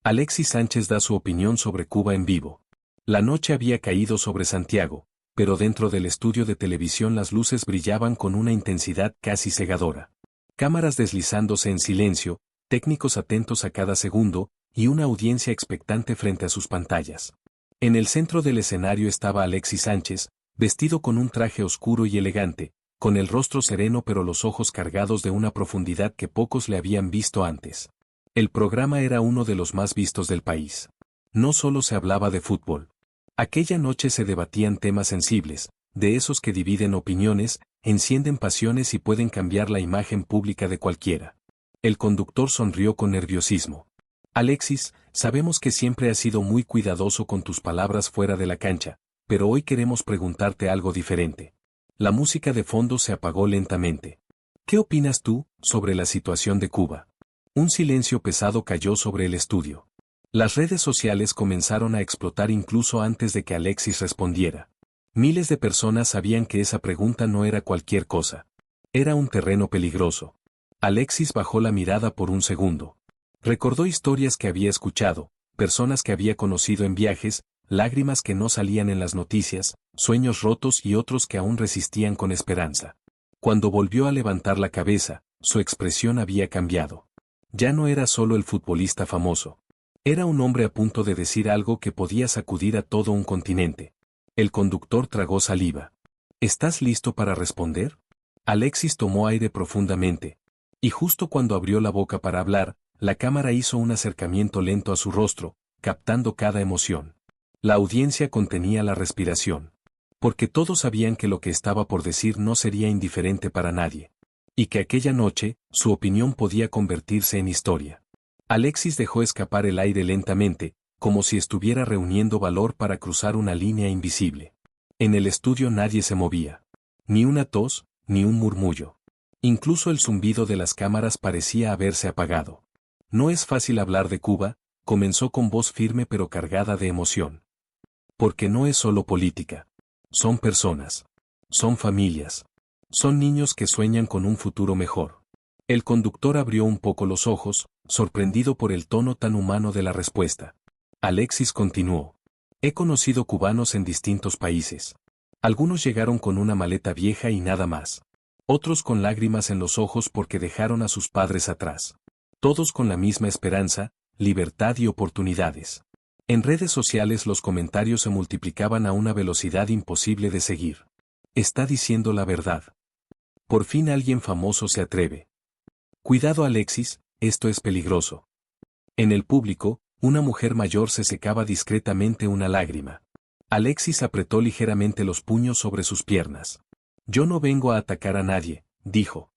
Alexis Sánchez da su opinión sobre Cuba en vivo. La noche había caído sobre Santiago, pero dentro del estudio de televisión las luces brillaban con una intensidad casi cegadora. Cámaras deslizándose en silencio, técnicos atentos a cada segundo, y una audiencia expectante frente a sus pantallas. En el centro del escenario estaba Alexis Sánchez, vestido con un traje oscuro y elegante, con el rostro sereno pero los ojos cargados de una profundidad que pocos le habían visto antes. El programa era uno de los más vistos del país. No solo se hablaba de fútbol. Aquella noche se debatían temas sensibles, de esos que dividen opiniones, encienden pasiones y pueden cambiar la imagen pública de cualquiera. El conductor sonrió con nerviosismo. Alexis, sabemos que siempre has sido muy cuidadoso con tus palabras fuera de la cancha, pero hoy queremos preguntarte algo diferente. La música de fondo se apagó lentamente. ¿Qué opinas tú sobre la situación de Cuba? Un silencio pesado cayó sobre el estudio. Las redes sociales comenzaron a explotar incluso antes de que Alexis respondiera. Miles de personas sabían que esa pregunta no era cualquier cosa. Era un terreno peligroso. Alexis bajó la mirada por un segundo. Recordó historias que había escuchado, personas que había conocido en viajes, lágrimas que no salían en las noticias, sueños rotos y otros que aún resistían con esperanza. Cuando volvió a levantar la cabeza, su expresión había cambiado. Ya no era solo el futbolista famoso. Era un hombre a punto de decir algo que podía sacudir a todo un continente. El conductor tragó saliva. ¿Estás listo para responder? Alexis tomó aire profundamente. Y justo cuando abrió la boca para hablar, la cámara hizo un acercamiento lento a su rostro, captando cada emoción. La audiencia contenía la respiración. Porque todos sabían que lo que estaba por decir no sería indiferente para nadie. Y que aquella noche, su opinión podía convertirse en historia. Alexis dejó escapar el aire lentamente, como si estuviera reuniendo valor para cruzar una línea invisible. En el estudio nadie se movía. Ni una tos, ni un murmullo. Incluso el zumbido de las cámaras parecía haberse apagado. No es fácil hablar de Cuba, comenzó con voz firme pero cargada de emoción. Porque no es solo política. Son personas. Son familias. Son niños que sueñan con un futuro mejor. El conductor abrió un poco los ojos, sorprendido por el tono tan humano de la respuesta. Alexis continuó. He conocido cubanos en distintos países. Algunos llegaron con una maleta vieja y nada más. Otros con lágrimas en los ojos porque dejaron a sus padres atrás. Todos con la misma esperanza, libertad y oportunidades. En redes sociales los comentarios se multiplicaban a una velocidad imposible de seguir. Está diciendo la verdad. Por fin alguien famoso se atreve. Cuidado Alexis, esto es peligroso. En el público, una mujer mayor se secaba discretamente una lágrima. Alexis apretó ligeramente los puños sobre sus piernas. Yo no vengo a atacar a nadie, dijo.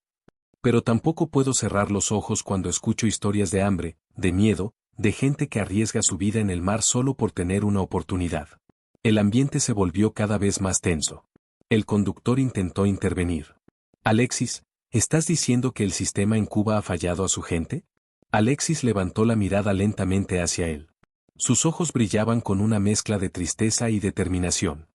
Pero tampoco puedo cerrar los ojos cuando escucho historias de hambre, de miedo, de gente que arriesga su vida en el mar solo por tener una oportunidad. El ambiente se volvió cada vez más tenso. El conductor intentó intervenir. Alexis, ¿estás diciendo que el sistema en Cuba ha fallado a su gente? Alexis levantó la mirada lentamente hacia él. Sus ojos brillaban con una mezcla de tristeza y determinación.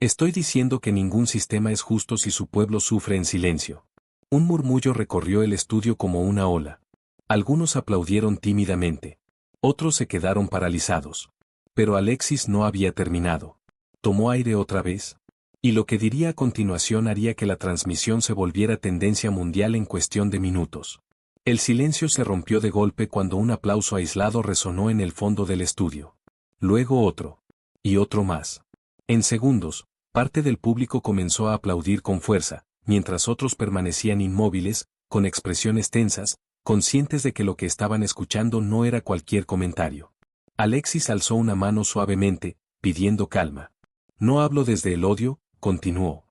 Estoy diciendo que ningún sistema es justo si su pueblo sufre en silencio. Un murmullo recorrió el estudio como una ola. Algunos aplaudieron tímidamente. Otros se quedaron paralizados. Pero Alexis no había terminado. Tomó aire otra vez. Y lo que diría a continuación haría que la transmisión se volviera tendencia mundial en cuestión de minutos. El silencio se rompió de golpe cuando un aplauso aislado resonó en el fondo del estudio. Luego otro. Y otro más. En segundos, parte del público comenzó a aplaudir con fuerza, mientras otros permanecían inmóviles, con expresiones tensas, conscientes de que lo que estaban escuchando no era cualquier comentario. Alexis alzó una mano suavemente, pidiendo calma. No hablo desde el odio, continuó.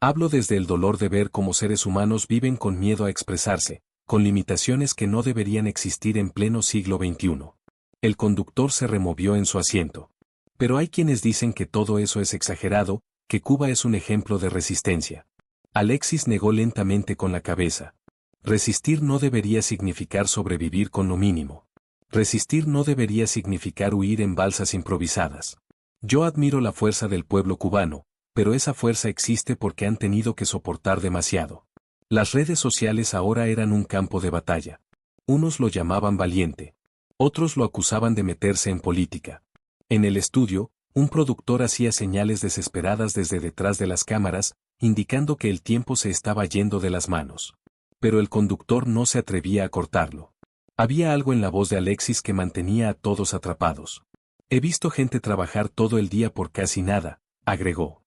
Hablo desde el dolor de ver cómo seres humanos viven con miedo a expresarse, con limitaciones que no deberían existir en pleno siglo XXI. El conductor se removió en su asiento. Pero hay quienes dicen que todo eso es exagerado, que Cuba es un ejemplo de resistencia. Alexis negó lentamente con la cabeza. Resistir no debería significar sobrevivir con lo mínimo. Resistir no debería significar huir en balsas improvisadas. Yo admiro la fuerza del pueblo cubano, pero esa fuerza existe porque han tenido que soportar demasiado. Las redes sociales ahora eran un campo de batalla. Unos lo llamaban valiente. Otros lo acusaban de meterse en política. En el estudio, un productor hacía señales desesperadas desde detrás de las cámaras, indicando que el tiempo se estaba yendo de las manos. Pero el conductor no se atrevía a cortarlo. Había algo en la voz de Alexis que mantenía a todos atrapados. He visto gente trabajar todo el día por casi nada, agregó.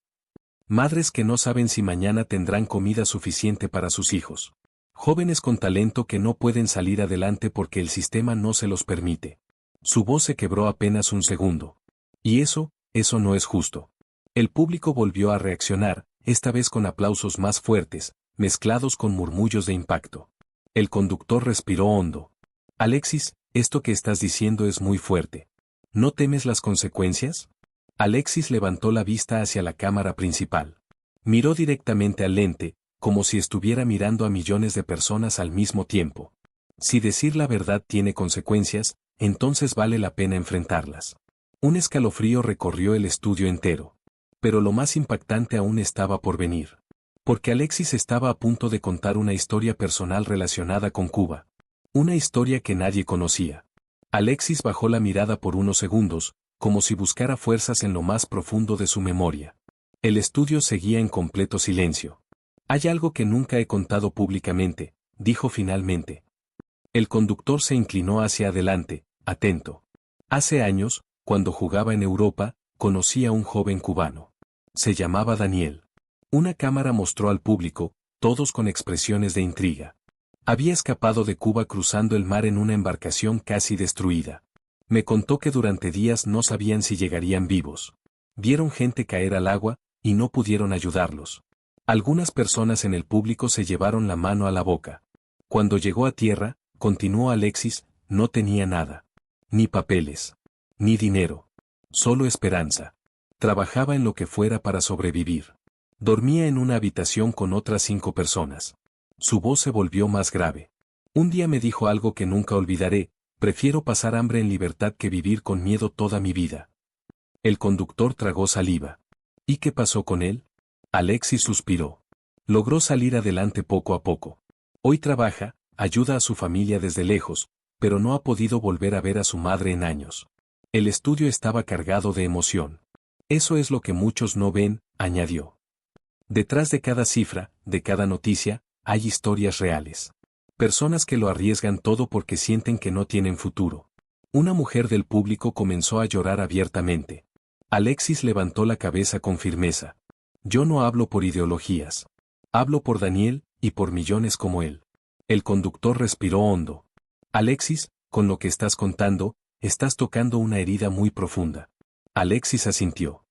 Madres que no saben si mañana tendrán comida suficiente para sus hijos. Jóvenes con talento que no pueden salir adelante porque el sistema no se los permite. Su voz se quebró apenas un segundo. Y eso no es justo. El público volvió a reaccionar, esta vez con aplausos más fuertes, mezclados con murmullos de impacto. El conductor respiró hondo. Alexis, esto que estás diciendo es muy fuerte. ¿No temes las consecuencias? Alexis levantó la vista hacia la cámara principal. Miró directamente al lente, como si estuviera mirando a millones de personas al mismo tiempo. Si decir la verdad tiene consecuencias, entonces vale la pena enfrentarlas. Un escalofrío recorrió el estudio entero. Pero lo más impactante aún estaba por venir. Porque Alexis estaba a punto de contar una historia personal relacionada con Cuba. Una historia que nadie conocía. Alexis bajó la mirada por unos segundos, como si buscara fuerzas en lo más profundo de su memoria. El estudio seguía en completo silencio. Hay algo que nunca he contado públicamente, dijo finalmente. El conductor se inclinó hacia adelante, atento. Hace años, cuando jugaba en Europa, conocí a un joven cubano. Se llamaba Daniel. Una cámara mostró al público, todos con expresiones de intriga. Había escapado de Cuba cruzando el mar en una embarcación casi destruida. Me contó que durante días no sabían si llegarían vivos. Vieron gente caer al agua, y no pudieron ayudarlos. Algunas personas en el público se llevaron la mano a la boca. Cuando llegó a tierra, continuó Alexis, no tenía nada. Ni papeles. Ni dinero. Solo esperanza. Trabajaba en lo que fuera para sobrevivir. Dormía en una habitación con otras 5 personas. Su voz se volvió más grave. Un día me dijo algo que nunca olvidaré, prefiero pasar hambre en libertad que vivir con miedo toda mi vida. El conductor tragó saliva. ¿Y qué pasó con él? Alexis suspiró. Logró salir adelante poco a poco. Hoy trabaja, ayuda a su familia desde lejos, pero no ha podido volver a ver a su madre en años. El estudio estaba cargado de emoción. Eso es lo que muchos no ven, añadió. Detrás de cada cifra, de cada noticia, hay historias reales. Personas que lo arriesgan todo porque sienten que no tienen futuro. Una mujer del público comenzó a llorar abiertamente. Alexis levantó la cabeza con firmeza. Yo no hablo por ideologías. Hablo por Daniel, y por millones como él. El conductor respiró hondo. Alexis, con lo que estás contando, estás tocando una herida muy profunda. Alexis asintió.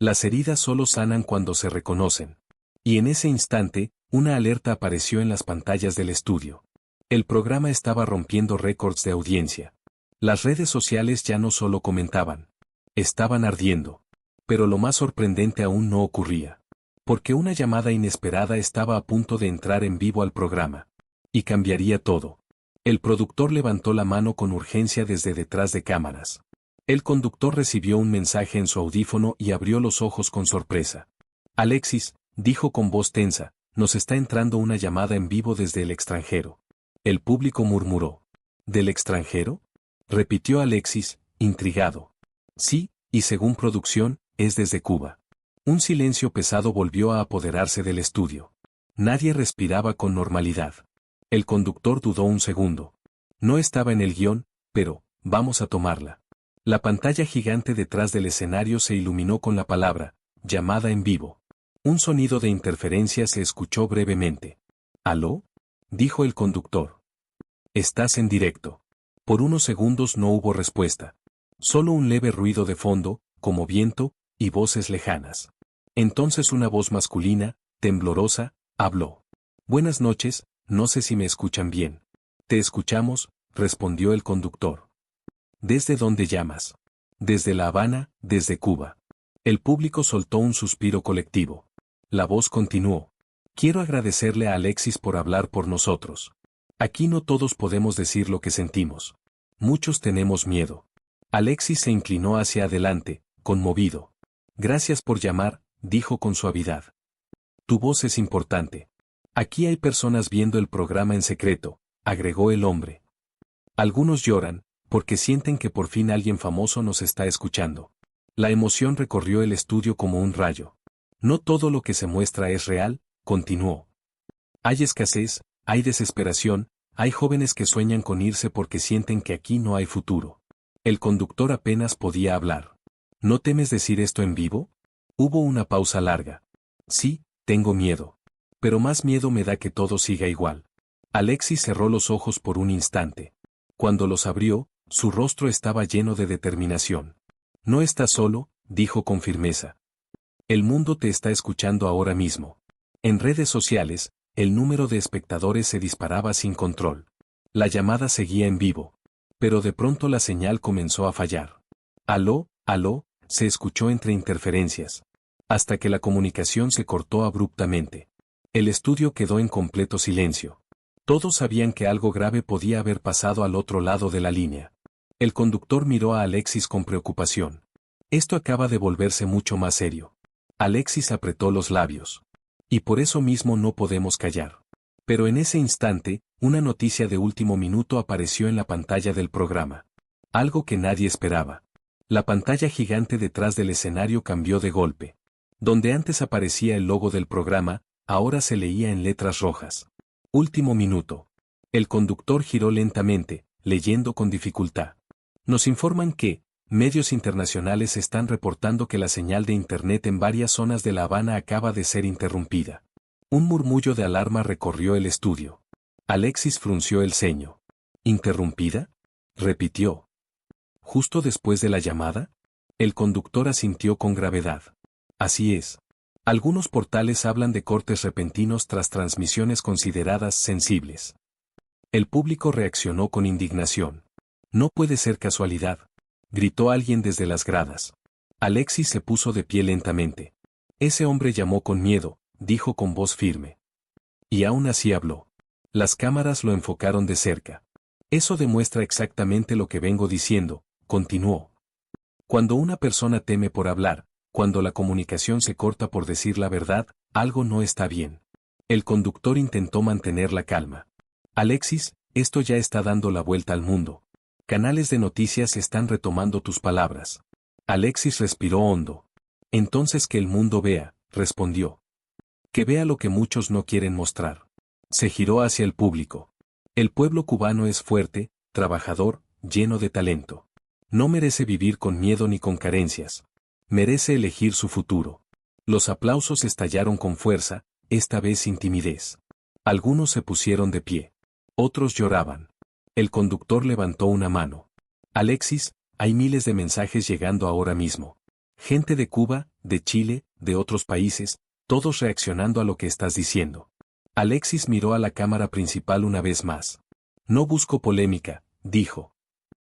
Las heridas solo sanan cuando se reconocen. Y en ese instante, una alerta apareció en las pantallas del estudio. El programa estaba rompiendo récords de audiencia. Las redes sociales ya no solo comentaban. Estaban ardiendo. Pero lo más sorprendente aún no ocurría. Porque una llamada inesperada estaba a punto de entrar en vivo al programa. Y cambiaría todo. El productor levantó la mano con urgencia desde detrás de cámaras. El conductor recibió un mensaje en su audífono y abrió los ojos con sorpresa. Alexis, dijo con voz tensa, nos está entrando una llamada en vivo desde el extranjero. El público murmuró. ¿Del extranjero? Repitió Alexis, intrigado. Sí, y según producción, es desde Cuba. Un silencio pesado volvió a apoderarse del estudio. Nadie respiraba con normalidad. El conductor dudó un segundo. No estaba en el guión, pero, vamos a tomarla. La pantalla gigante detrás del escenario se iluminó con la palabra, llamada en vivo. Un sonido de interferencia se escuchó brevemente. ¿Aló? Dijo el conductor. Estás en directo. Por unos segundos no hubo respuesta. Solo un leve ruido de fondo, como viento, y voces lejanas. Entonces una voz masculina, temblorosa, habló. Buenas noches, no sé si me escuchan bien. Te escuchamos, respondió el conductor. ¿Desde dónde llamas? Desde La Habana, desde Cuba. El público soltó un suspiro colectivo. La voz continuó. Quiero agradecerle a Alexis por hablar por nosotros. Aquí no todos podemos decir lo que sentimos. Muchos tenemos miedo. Alexis se inclinó hacia adelante, conmovido. Gracias por llamar, dijo con suavidad. Tu voz es importante. Aquí hay personas viendo el programa en secreto, agregó el hombre. Algunos lloran, porque sienten que por fin alguien famoso nos está escuchando. La emoción recorrió el estudio como un rayo. No todo lo que se muestra es real, continuó. Hay escasez, hay desesperación, hay jóvenes que sueñan con irse porque sienten que aquí no hay futuro. El conductor apenas podía hablar. ¿No temes decir esto en vivo? Hubo una pausa larga. Sí, tengo miedo. Pero más miedo me da que todo siga igual. Alexis cerró los ojos por un instante. Cuando los abrió, su rostro estaba lleno de determinación. No estás solo, dijo con firmeza. El mundo te está escuchando ahora mismo. En redes sociales, el número de espectadores se disparaba sin control. La llamada seguía en vivo. Pero de pronto la señal comenzó a fallar. Aló, aló, se escuchó entre interferencias. Hasta que la comunicación se cortó abruptamente. El estudio quedó en completo silencio. Todos sabían que algo grave podía haber pasado al otro lado de la línea. El conductor miró a Alexis con preocupación. Esto acaba de volverse mucho más serio. Alexis apretó los labios. Y por eso mismo no podemos callar. Pero en ese instante, una noticia de último minuto apareció en la pantalla del programa. Algo que nadie esperaba. La pantalla gigante detrás del escenario cambió de golpe. Donde antes aparecía el logo del programa, ahora se leía en letras rojas. Último minuto. El conductor giró lentamente, leyendo con dificultad. Nos informan que, medios internacionales están reportando que la señal de Internet en varias zonas de La Habana acaba de ser interrumpida. Un murmullo de alarma recorrió el estudio. Alexis frunció el ceño. ¿Interrumpida? Repitió. ¿Justo después de la llamada? El conductor asintió con gravedad. Así es. Algunos portales hablan de cortes repentinos tras transmisiones consideradas sensibles. El público reaccionó con indignación. No puede ser casualidad, gritó alguien desde las gradas. Alexis se puso de pie lentamente. Ese hombre llamó con miedo, dijo con voz firme. Y aún así habló. Las cámaras lo enfocaron de cerca. Eso demuestra exactamente lo que vengo diciendo, continuó. Cuando una persona teme por hablar, cuando la comunicación se corta por decir la verdad, algo no está bien. El conductor intentó mantener la calma. Alexis, esto ya está dando la vuelta al mundo. Canales de noticias están retomando tus palabras. Alexis respiró hondo. Entonces que el mundo vea, respondió. Que vea lo que muchos no quieren mostrar. Se giró hacia el público. El pueblo cubano es fuerte, trabajador, lleno de talento. No merece vivir con miedo ni con carencias. Merece elegir su futuro. Los aplausos estallaron con fuerza, esta vez sin timidez. Algunos se pusieron de pie. Otros lloraban. El conductor levantó una mano. Alexis, hay miles de mensajes llegando ahora mismo. Gente de Cuba, de Chile, de otros países, todos reaccionando a lo que estás diciendo. Alexis miró a la cámara principal una vez más. No busco polémica, dijo.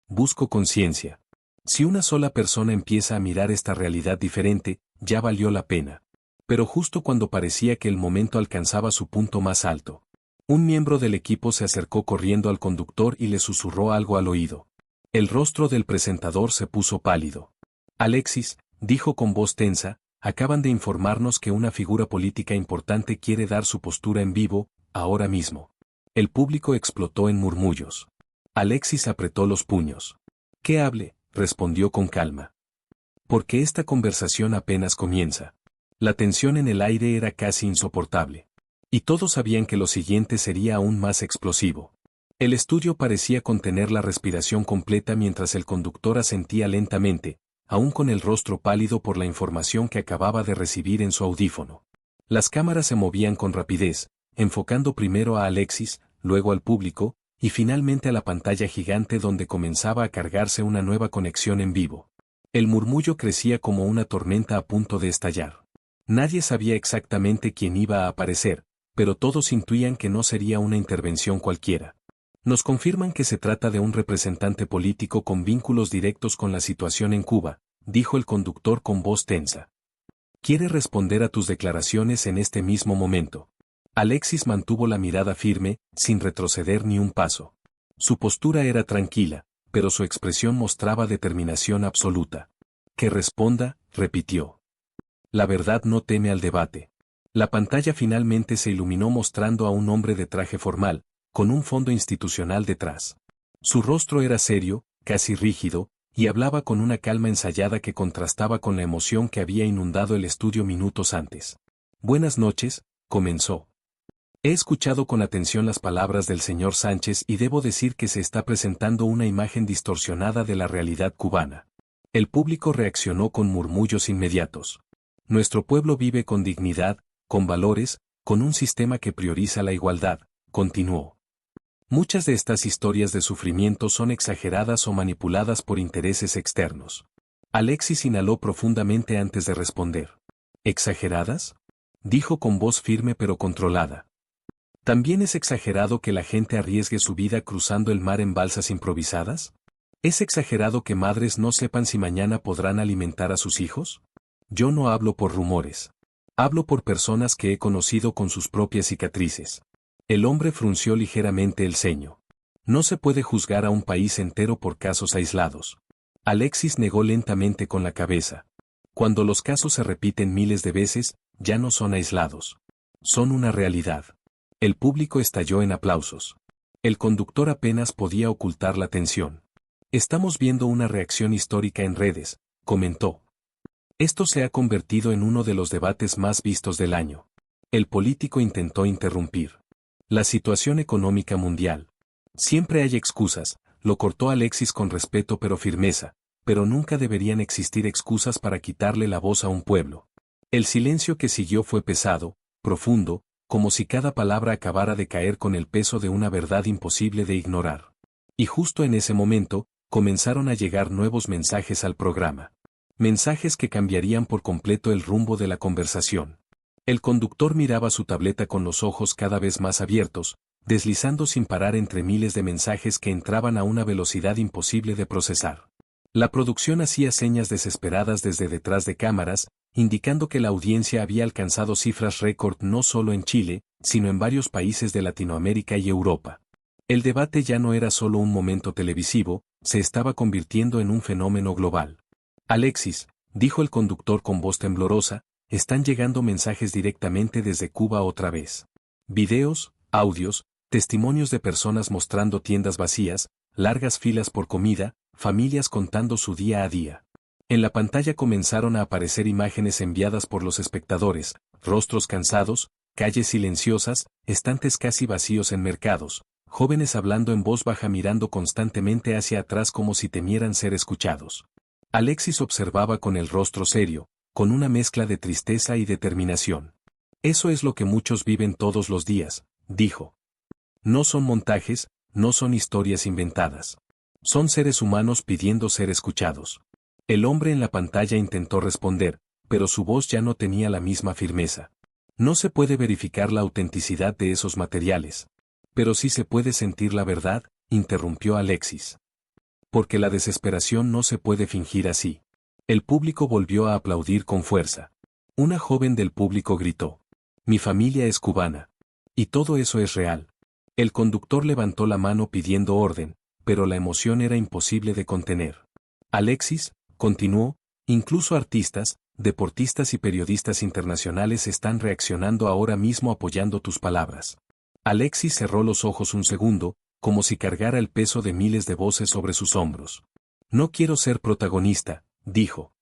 Busco conciencia. Si una sola persona empieza a mirar esta realidad diferente, ya valió la pena. Pero justo cuando parecía que el momento alcanzaba su punto más alto, un miembro del equipo se acercó corriendo al conductor y le susurró algo al oído. El rostro del presentador se puso pálido. Alexis, dijo con voz tensa, acaban de informarnos que una figura política importante quiere dar su postura en vivo, ahora mismo. El público explotó en murmullos. Alexis apretó los puños. Que hable, respondió con calma. Porque esta conversación apenas comienza. La tensión en el aire era casi insoportable. Y todos sabían que lo siguiente sería aún más explosivo. El estudio parecía contener la respiración completa mientras el conductor asentía lentamente, aún con el rostro pálido por la información que acababa de recibir en su audífono. Las cámaras se movían con rapidez, enfocando primero a Alexis, luego al público, y finalmente a la pantalla gigante donde comenzaba a cargarse una nueva conexión en vivo. El murmullo crecía como una tormenta a punto de estallar. Nadie sabía exactamente quién iba a aparecer, pero todos intuían que no sería una intervención cualquiera. Nos confirman que se trata de un representante político con vínculos directos con la situación en Cuba, dijo el conductor con voz tensa. Quiere responder a tus declaraciones en este mismo momento. Alexis mantuvo la mirada firme, sin retroceder ni un paso. Su postura era tranquila, pero su expresión mostraba determinación absoluta. Que responda, repitió. La verdad no teme al debate. La pantalla finalmente se iluminó mostrando a un hombre de traje formal, con un fondo institucional detrás. Su rostro era serio, casi rígido, y hablaba con una calma ensayada que contrastaba con la emoción que había inundado el estudio minutos antes. Buenas noches, comenzó. He escuchado con atención las palabras del señor Sánchez y debo decir que se está presentando una imagen distorsionada de la realidad cubana. El público reaccionó con murmullos inmediatos. Nuestro pueblo vive con dignidad, con valores, con un sistema que prioriza la igualdad, continuó. Muchas de estas historias de sufrimiento son exageradas o manipuladas por intereses externos. Alexis inhaló profundamente antes de responder. ¿Exageradas?, dijo con voz firme pero controlada. ¿También es exagerado que la gente arriesgue su vida cruzando el mar en balsas improvisadas? ¿Es exagerado que madres no sepan si mañana podrán alimentar a sus hijos? Yo no hablo por rumores. Hablo por personas que he conocido con sus propias cicatrices. El hombre frunció ligeramente el ceño. No se puede juzgar a un país entero por casos aislados. Alexis negó lentamente con la cabeza. Cuando los casos se repiten miles de veces, ya no son aislados. Son una realidad. El público estalló en aplausos. El conductor apenas podía ocultar la tensión. Estamos viendo una reacción histórica en redes, comentó. Esto se ha convertido en uno de los debates más vistos del año. El político intentó interrumpir. La situación económica mundial. Siempre hay excusas, lo cortó Alexis con respeto pero firmeza, pero nunca deberían existir excusas para quitarle la voz a un pueblo. El silencio que siguió fue pesado, profundo, como si cada palabra acabara de caer con el peso de una verdad imposible de ignorar. Y justo en ese momento, comenzaron a llegar nuevos mensajes al programa. Mensajes que cambiarían por completo el rumbo de la conversación. El conductor miraba su tableta con los ojos cada vez más abiertos, deslizando sin parar entre miles de mensajes que entraban a una velocidad imposible de procesar. La producción hacía señas desesperadas desde detrás de cámaras, indicando que la audiencia había alcanzado cifras récord no solo en Chile, sino en varios países de Latinoamérica y Europa. El debate ya no era solo un momento televisivo, se estaba convirtiendo en un fenómeno global. Alexis, dijo el conductor con voz temblorosa, están llegando mensajes directamente desde Cuba otra vez. Videos, audios, testimonios de personas mostrando tiendas vacías, largas filas por comida, familias contando su día a día. En la pantalla comenzaron a aparecer imágenes enviadas por los espectadores, rostros cansados, calles silenciosas, estantes casi vacíos en mercados, jóvenes hablando en voz baja mirando constantemente hacia atrás como si temieran ser escuchados. Alexis observaba con el rostro serio, con una mezcla de tristeza y determinación. Eso es lo que muchos viven todos los días, dijo. No son montajes, no son historias inventadas. Son seres humanos pidiendo ser escuchados. El hombre en la pantalla intentó responder, pero su voz ya no tenía la misma firmeza. No se puede verificar la autenticidad de esos materiales. Pero sí se puede sentir la verdad, interrumpió Alexis. Porque la desesperación no se puede fingir así. El público volvió a aplaudir con fuerza. Una joven del público gritó. Mi familia es cubana. Y todo eso es real. El conductor levantó la mano pidiendo orden, pero la emoción era imposible de contener. Alexis, continuó, incluso artistas, deportistas y periodistas internacionales están reaccionando ahora mismo apoyando tus palabras. Alexis cerró los ojos un segundo, como si cargara el peso de miles de voces sobre sus hombros. No quiero ser protagonista, dijo.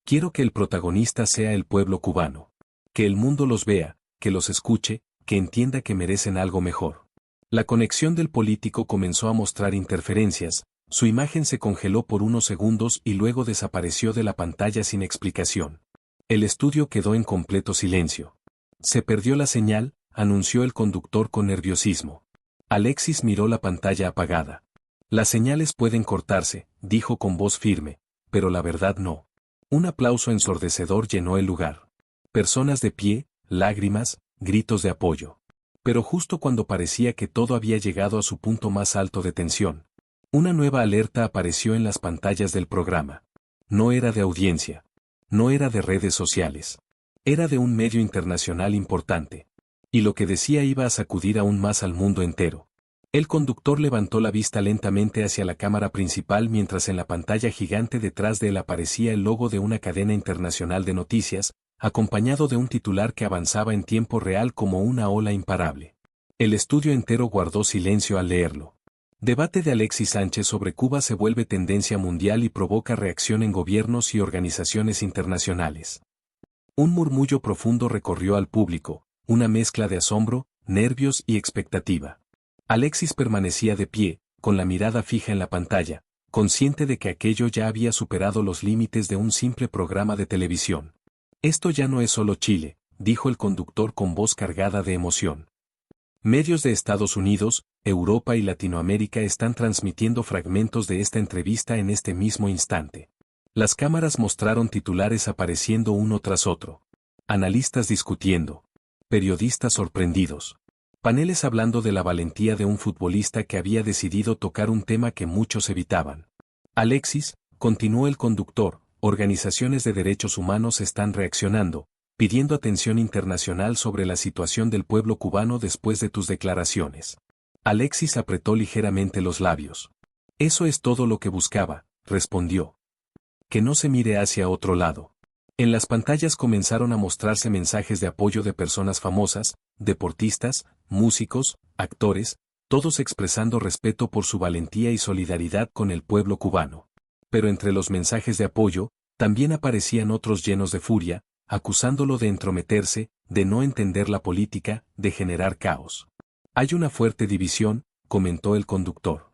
Quiero que el protagonista sea el pueblo cubano. Que el mundo los vea, que los escuche, que entienda que merecen algo mejor. La conexión del político comenzó a mostrar interferencias, su imagen se congeló por unos segundos y luego desapareció de la pantalla sin explicación. El estudio quedó en completo silencio. Se perdió la señal, anunció el conductor con nerviosismo. Alexis miró la pantalla apagada. Las señales pueden cortarse, dijo con voz firme, pero la verdad no. Un aplauso ensordecedor llenó el lugar. Personas de pie, lágrimas, gritos de apoyo. Pero justo cuando parecía que todo había llegado a su punto más alto de tensión, una nueva alerta apareció en las pantallas del programa. No era de audiencia. No era de redes sociales. Era de un medio internacional importante. Y lo que decía iba a sacudir aún más al mundo entero. El conductor levantó la vista lentamente hacia la cámara principal mientras en la pantalla gigante detrás de él aparecía el logo de una cadena internacional de noticias, acompañado de un titular que avanzaba en tiempo real como una ola imparable. El estudio entero guardó silencio al leerlo. Debate de Alexis Sánchez sobre Cuba se vuelve tendencia mundial y provoca reacción en gobiernos y organizaciones internacionales. Un murmullo profundo recorrió al público, una mezcla de asombro, nervios y expectativa. Alexis permanecía de pie, con la mirada fija en la pantalla, consciente de que aquello ya había superado los límites de un simple programa de televisión. Esto ya no es solo Chile, dijo el conductor con voz cargada de emoción. Medios de Estados Unidos, Europa y Latinoamérica están transmitiendo fragmentos de esta entrevista en este mismo instante. Las cámaras mostraron titulares apareciendo uno tras otro. Analistas discutiendo. Periodistas sorprendidos. Paneles hablando de la valentía de un futbolista que había decidido tocar un tema que muchos evitaban. Alexis, continuó el conductor, organizaciones de derechos humanos están reaccionando, pidiendo atención internacional sobre la situación del pueblo cubano después de tus declaraciones. Alexis apretó ligeramente los labios. Eso es todo lo que buscaba, respondió. Que no se mire hacia otro lado. En las pantallas comenzaron a mostrarse mensajes de apoyo de personas famosas, deportistas, músicos, actores, todos expresando respeto por su valentía y solidaridad con el pueblo cubano. Pero entre los mensajes de apoyo, también aparecían otros llenos de furia, acusándolo de entrometerse, de no entender la política, de generar caos. Hay una fuerte división, comentó el conductor.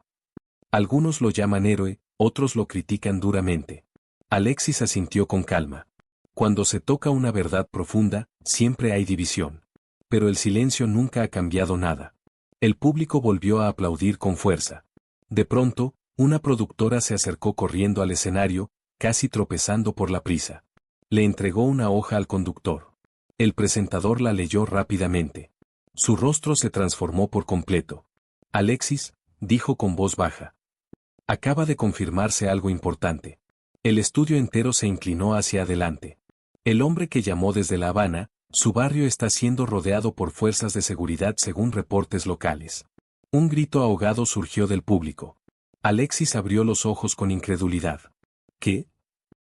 Algunos lo llaman héroe, otros lo critican duramente. Alexis asintió con calma. Cuando se toca una verdad profunda, siempre hay división. Pero el silencio nunca ha cambiado nada. El público volvió a aplaudir con fuerza. De pronto, una productora se acercó corriendo al escenario, casi tropezando por la prisa. Le entregó una hoja al conductor. El presentador la leyó rápidamente. Su rostro se transformó por completo. Alexis, dijo con voz baja. Acaba de confirmarse algo importante. El estudio entero se inclinó hacia adelante. El hombre que llamó desde La Habana, su barrio está siendo rodeado por fuerzas de seguridad según reportes locales. Un grito ahogado surgió del público. Alexis abrió los ojos con incredulidad. ¿Qué?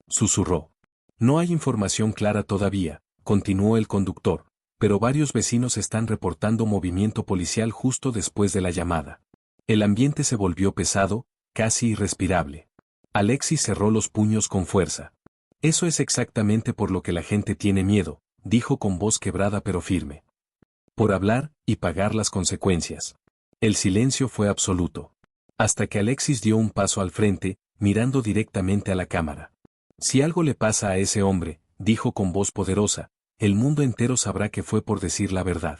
Susurró. No hay información clara todavía, continuó el conductor, pero varios vecinos están reportando movimiento policial justo después de la llamada. El ambiente se volvió pesado, casi irrespirable. Alexis cerró los puños con fuerza. Eso es exactamente por lo que la gente tiene miedo, dijo con voz quebrada pero firme. Por hablar y pagar las consecuencias. El silencio fue absoluto. Hasta que Alexis dio un paso al frente, mirando directamente a la cámara. Si algo le pasa a ese hombre, dijo con voz poderosa, el mundo entero sabrá que fue por decir la verdad.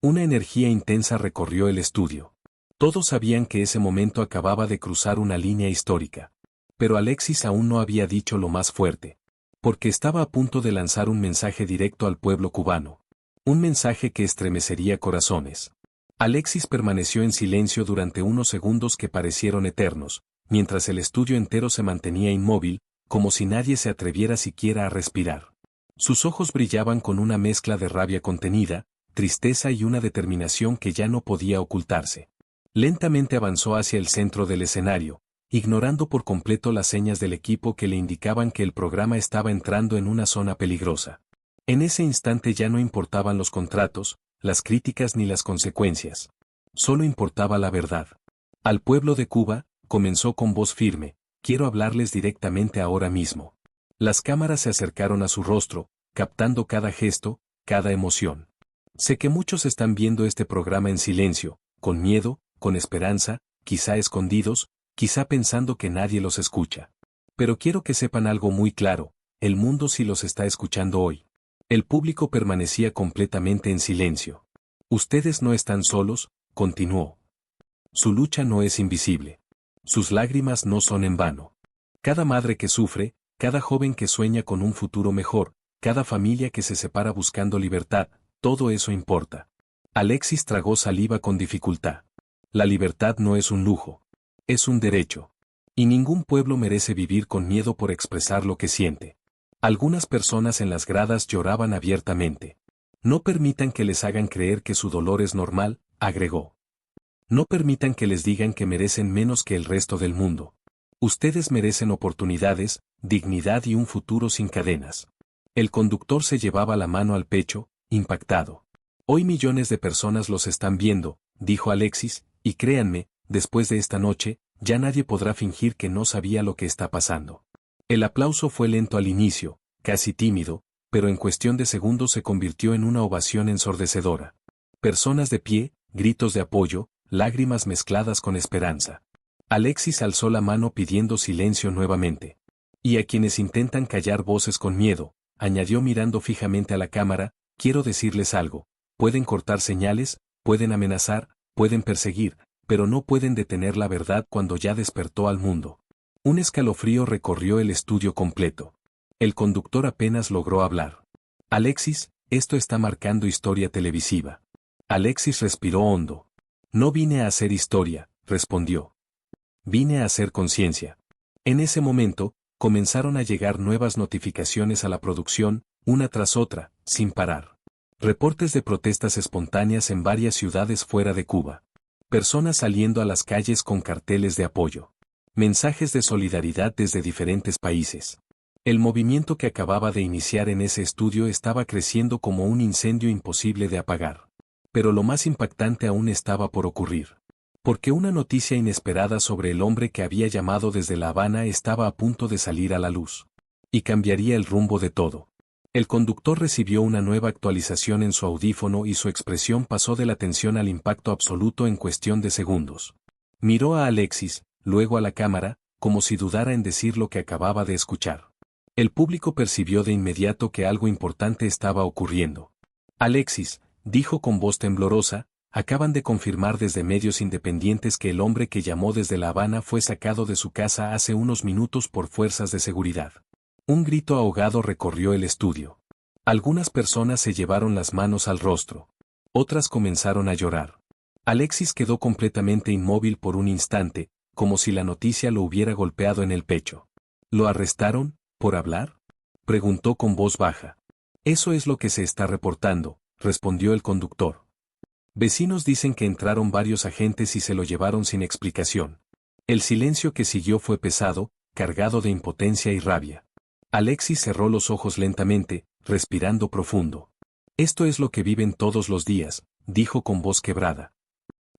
Una energía intensa recorrió el estudio. Todos sabían que ese momento acababa de cruzar una línea histórica. Pero Alexis aún no había dicho lo más fuerte. Porque estaba a punto de lanzar un mensaje directo al pueblo cubano. Un mensaje que estremecería corazones. Alexis permaneció en silencio durante unos segundos que parecieron eternos, mientras el estudio entero se mantenía inmóvil, como si nadie se atreviera siquiera a respirar. Sus ojos brillaban con una mezcla de rabia contenida, tristeza y una determinación que ya no podía ocultarse. Lentamente avanzó hacia el centro del escenario, ignorando por completo las señas del equipo que le indicaban que el programa estaba entrando en una zona peligrosa. En ese instante ya no importaban los contratos, las críticas ni las consecuencias. Solo importaba la verdad. Al pueblo de Cuba, comenzó con voz firme, quiero hablarles directamente ahora mismo. Las cámaras se acercaron a su rostro, captando cada gesto, cada emoción. Sé que muchos están viendo este programa en silencio, con miedo, con esperanza, quizá escondidos, quizá pensando que nadie los escucha. Pero quiero que sepan algo muy claro, el mundo sí los está escuchando hoy. El público permanecía completamente en silencio. Ustedes no están solos, continuó. Su lucha no es invisible. Sus lágrimas no son en vano. Cada madre que sufre, cada joven que sueña con un futuro mejor, cada familia que se separa buscando libertad, todo eso importa. Alexis tragó saliva con dificultad. La libertad no es un lujo. Es un derecho. Y ningún pueblo merece vivir con miedo por expresar lo que siente. Algunas personas en las gradas lloraban abiertamente. No permitan que les hagan creer que su dolor es normal, agregó. No permitan que les digan que merecen menos que el resto del mundo. Ustedes merecen oportunidades, dignidad y un futuro sin cadenas. El conductor se llevaba la mano al pecho, impactado. Hoy millones de personas los están viendo, dijo Alexis, y créanme, después de esta noche, ya nadie podrá fingir que no sabía lo que está pasando. El aplauso fue lento al inicio, casi tímido, pero en cuestión de segundos se convirtió en una ovación ensordecedora. Personas de pie, gritos de apoyo, lágrimas mezcladas con esperanza. Alexis alzó la mano pidiendo silencio nuevamente. Y a quienes intentan callar voces con miedo, añadió mirando fijamente a la cámara, quiero decirles algo, pueden cortar señales, pueden amenazar, pueden perseguir, pero no pueden detener la verdad cuando ya despertó al mundo. Un escalofrío recorrió el estudio completo. El conductor apenas logró hablar. Alexis, esto está marcando historia televisiva. Alexis respiró hondo. No vine a hacer historia, respondió. Vine a hacer conciencia. En ese momento, comenzaron a llegar nuevas notificaciones a la producción, una tras otra, sin parar. Reportes de protestas espontáneas en varias ciudades fuera de Cuba. Personas saliendo a las calles con carteles de apoyo. Mensajes de solidaridad desde diferentes países. El movimiento que acababa de iniciar en ese estudio estaba creciendo como un incendio imposible de apagar. Pero lo más impactante aún estaba por ocurrir. Porque una noticia inesperada sobre el hombre que había llamado desde La Habana estaba a punto de salir a la luz. Y cambiaría el rumbo de todo. El conductor recibió una nueva actualización en su audífono y su expresión pasó de la tensión al impacto absoluto en cuestión de segundos. Miró a Alexis, luego a la cámara, como si dudara en decir lo que acababa de escuchar. El público percibió de inmediato que algo importante estaba ocurriendo. Alexis, dijo con voz temblorosa, acaban de confirmar desde medios independientes que el hombre que llamó desde La Habana fue sacado de su casa hace unos minutos por fuerzas de seguridad. Un grito ahogado recorrió el estudio. Algunas personas se llevaron las manos al rostro. Otras comenzaron a llorar. Alexis quedó completamente inmóvil por un instante, como si la noticia lo hubiera golpeado en el pecho. ¿Lo arrestaron, por hablar?, preguntó con voz baja. Eso es lo que se está reportando, respondió el conductor. Vecinos dicen que entraron varios agentes y se lo llevaron sin explicación. El silencio que siguió fue pesado, cargado de impotencia y rabia. Alexis cerró los ojos lentamente, respirando profundo. Esto es lo que viven todos los días, dijo con voz quebrada.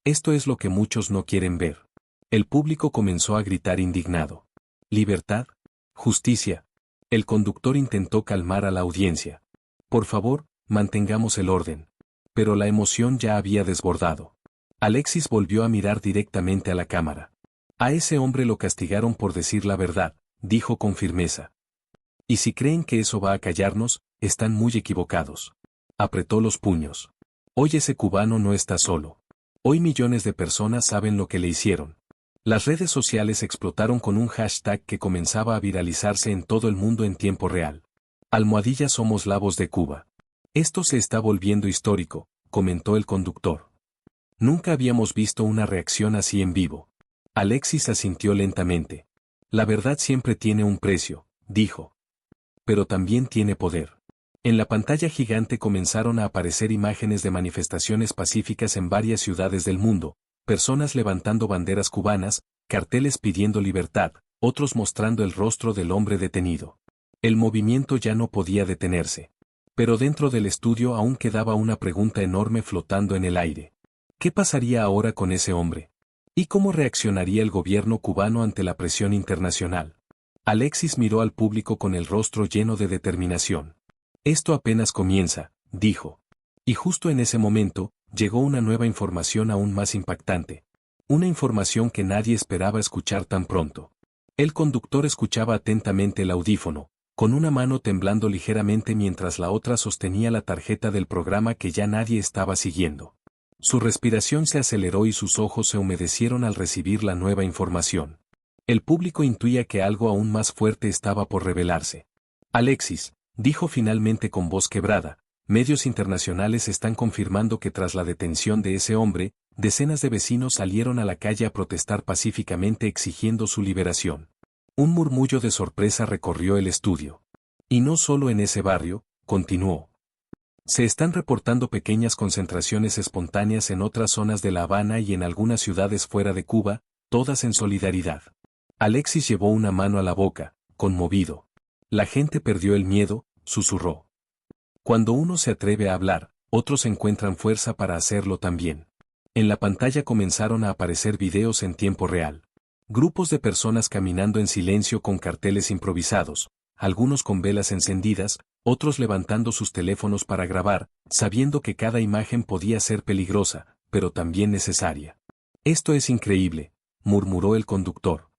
Esto es lo que muchos no quieren ver. El público comenzó a gritar indignado. ¿Libertad? ¿Justicia? El conductor intentó calmar a la audiencia. Por favor, mantengamos el orden. Pero la emoción ya había desbordado. Alexis volvió a mirar directamente a la cámara. A ese hombre lo castigaron por decir la verdad, dijo con firmeza. Y si creen que eso va a callarnos, están muy equivocados. Apretó los puños. Hoy ese cubano no está solo. Hoy millones de personas saben lo que le hicieron. Las redes sociales explotaron con un hashtag que comenzaba a viralizarse en todo el mundo en tiempo real. #Somos la voz de Cuba. Esto se está volviendo histórico, comentó el conductor. Nunca habíamos visto una reacción así en vivo. Alexis asintió lentamente. La verdad siempre tiene un precio, dijo. Pero también tiene poder. En la pantalla gigante comenzaron a aparecer imágenes de manifestaciones pacíficas en varias ciudades del mundo, personas levantando banderas cubanas, carteles pidiendo libertad, otros mostrando el rostro del hombre detenido. El movimiento ya no podía detenerse. Pero dentro del estudio aún quedaba una pregunta enorme flotando en el aire. ¿Qué pasaría ahora con ese hombre? ¿Y cómo reaccionaría el gobierno cubano ante la presión internacional? Alexis miró al público con el rostro lleno de determinación. Esto apenas comienza, dijo. Y justo en ese momento, llegó una nueva información aún más impactante. Una información que nadie esperaba escuchar tan pronto. El conductor escuchaba atentamente el audífono, con una mano temblando ligeramente mientras la otra sostenía la tarjeta del programa que ya nadie estaba siguiendo. Su respiración se aceleró y sus ojos se humedecieron al recibir la nueva información. El público intuía que algo aún más fuerte estaba por revelarse. Alexis, dijo finalmente con voz quebrada, medios internacionales están confirmando que tras la detención de ese hombre, decenas de vecinos salieron a la calle a protestar pacíficamente exigiendo su liberación. Un murmullo de sorpresa recorrió el estudio. Y no solo en ese barrio, continuó. Se están reportando pequeñas concentraciones espontáneas en otras zonas de La Habana y en algunas ciudades fuera de Cuba, todas en solidaridad. Alexis llevó una mano a la boca, conmovido. La gente perdió el miedo, susurró. Cuando uno se atreve a hablar, otros encuentran fuerza para hacerlo también. En la pantalla comenzaron a aparecer videos en tiempo real. Grupos de personas caminando en silencio con carteles improvisados, algunos con velas encendidas, otros levantando sus teléfonos para grabar, sabiendo que cada imagen podía ser peligrosa, pero también necesaria. Esto es increíble, murmuró el conductor.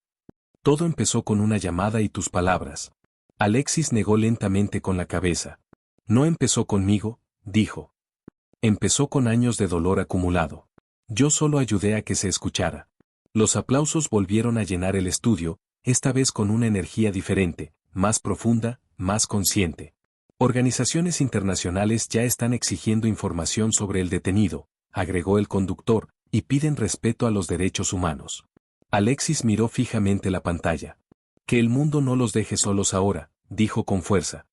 Todo empezó con una llamada y tus palabras. Alexis negó lentamente con la cabeza. No empezó conmigo, dijo. Empezó con años de dolor acumulado. Yo solo ayudé a que se escuchara. Los aplausos volvieron a llenar el estudio, esta vez con una energía diferente, más profunda, más consciente. Organizaciones internacionales ya están exigiendo información sobre el detenido, agregó el conductor, y piden respeto a los derechos humanos. Alexis miró fijamente la pantalla. Que el mundo no los deje solos ahora, dijo con fuerza.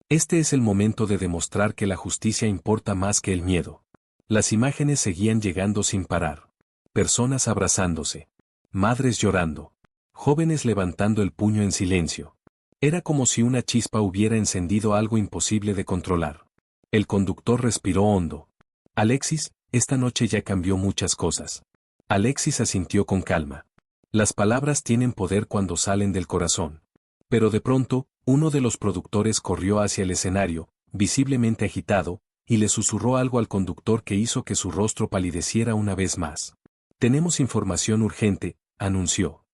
Este es el momento de demostrar que la justicia importa más que el miedo. Las imágenes seguían llegando sin parar. Personas abrazándose. Madres llorando. Jóvenes levantando el puño en silencio. Era como si una chispa hubiera encendido algo imposible de controlar. El conductor respiró hondo. Alexis, esta noche ya cambió muchas cosas. Alexis asintió con calma. Las palabras tienen poder cuando salen del corazón. Pero de pronto, uno de los productores corrió hacia el escenario, visiblemente agitado, y le susurró algo al conductor que hizo que su rostro palideciera una vez más. Tenemos información urgente, anunció.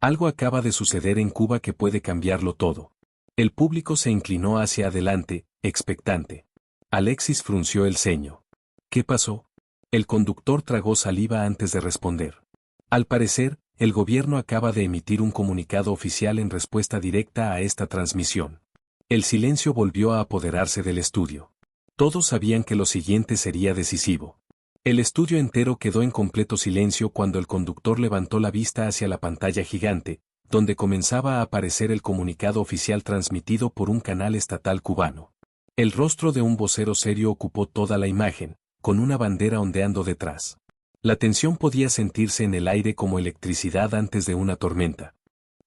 Algo acaba de suceder en Cuba que puede cambiarlo todo. El público se inclinó hacia adelante, expectante. Alexis frunció el ceño. ¿Qué pasó? El conductor tragó saliva antes de responder. Al parecer, el gobierno acaba de emitir un comunicado oficial en respuesta directa a esta transmisión. El silencio volvió a apoderarse del estudio. Todos sabían que lo siguiente sería decisivo. El estudio entero quedó en completo silencio cuando el conductor levantó la vista hacia la pantalla gigante, donde comenzaba a aparecer el comunicado oficial transmitido por un canal estatal cubano. El rostro de un vocero serio ocupó toda la imagen, con una bandera ondeando detrás. La tensión podía sentirse en el aire como electricidad antes de una tormenta.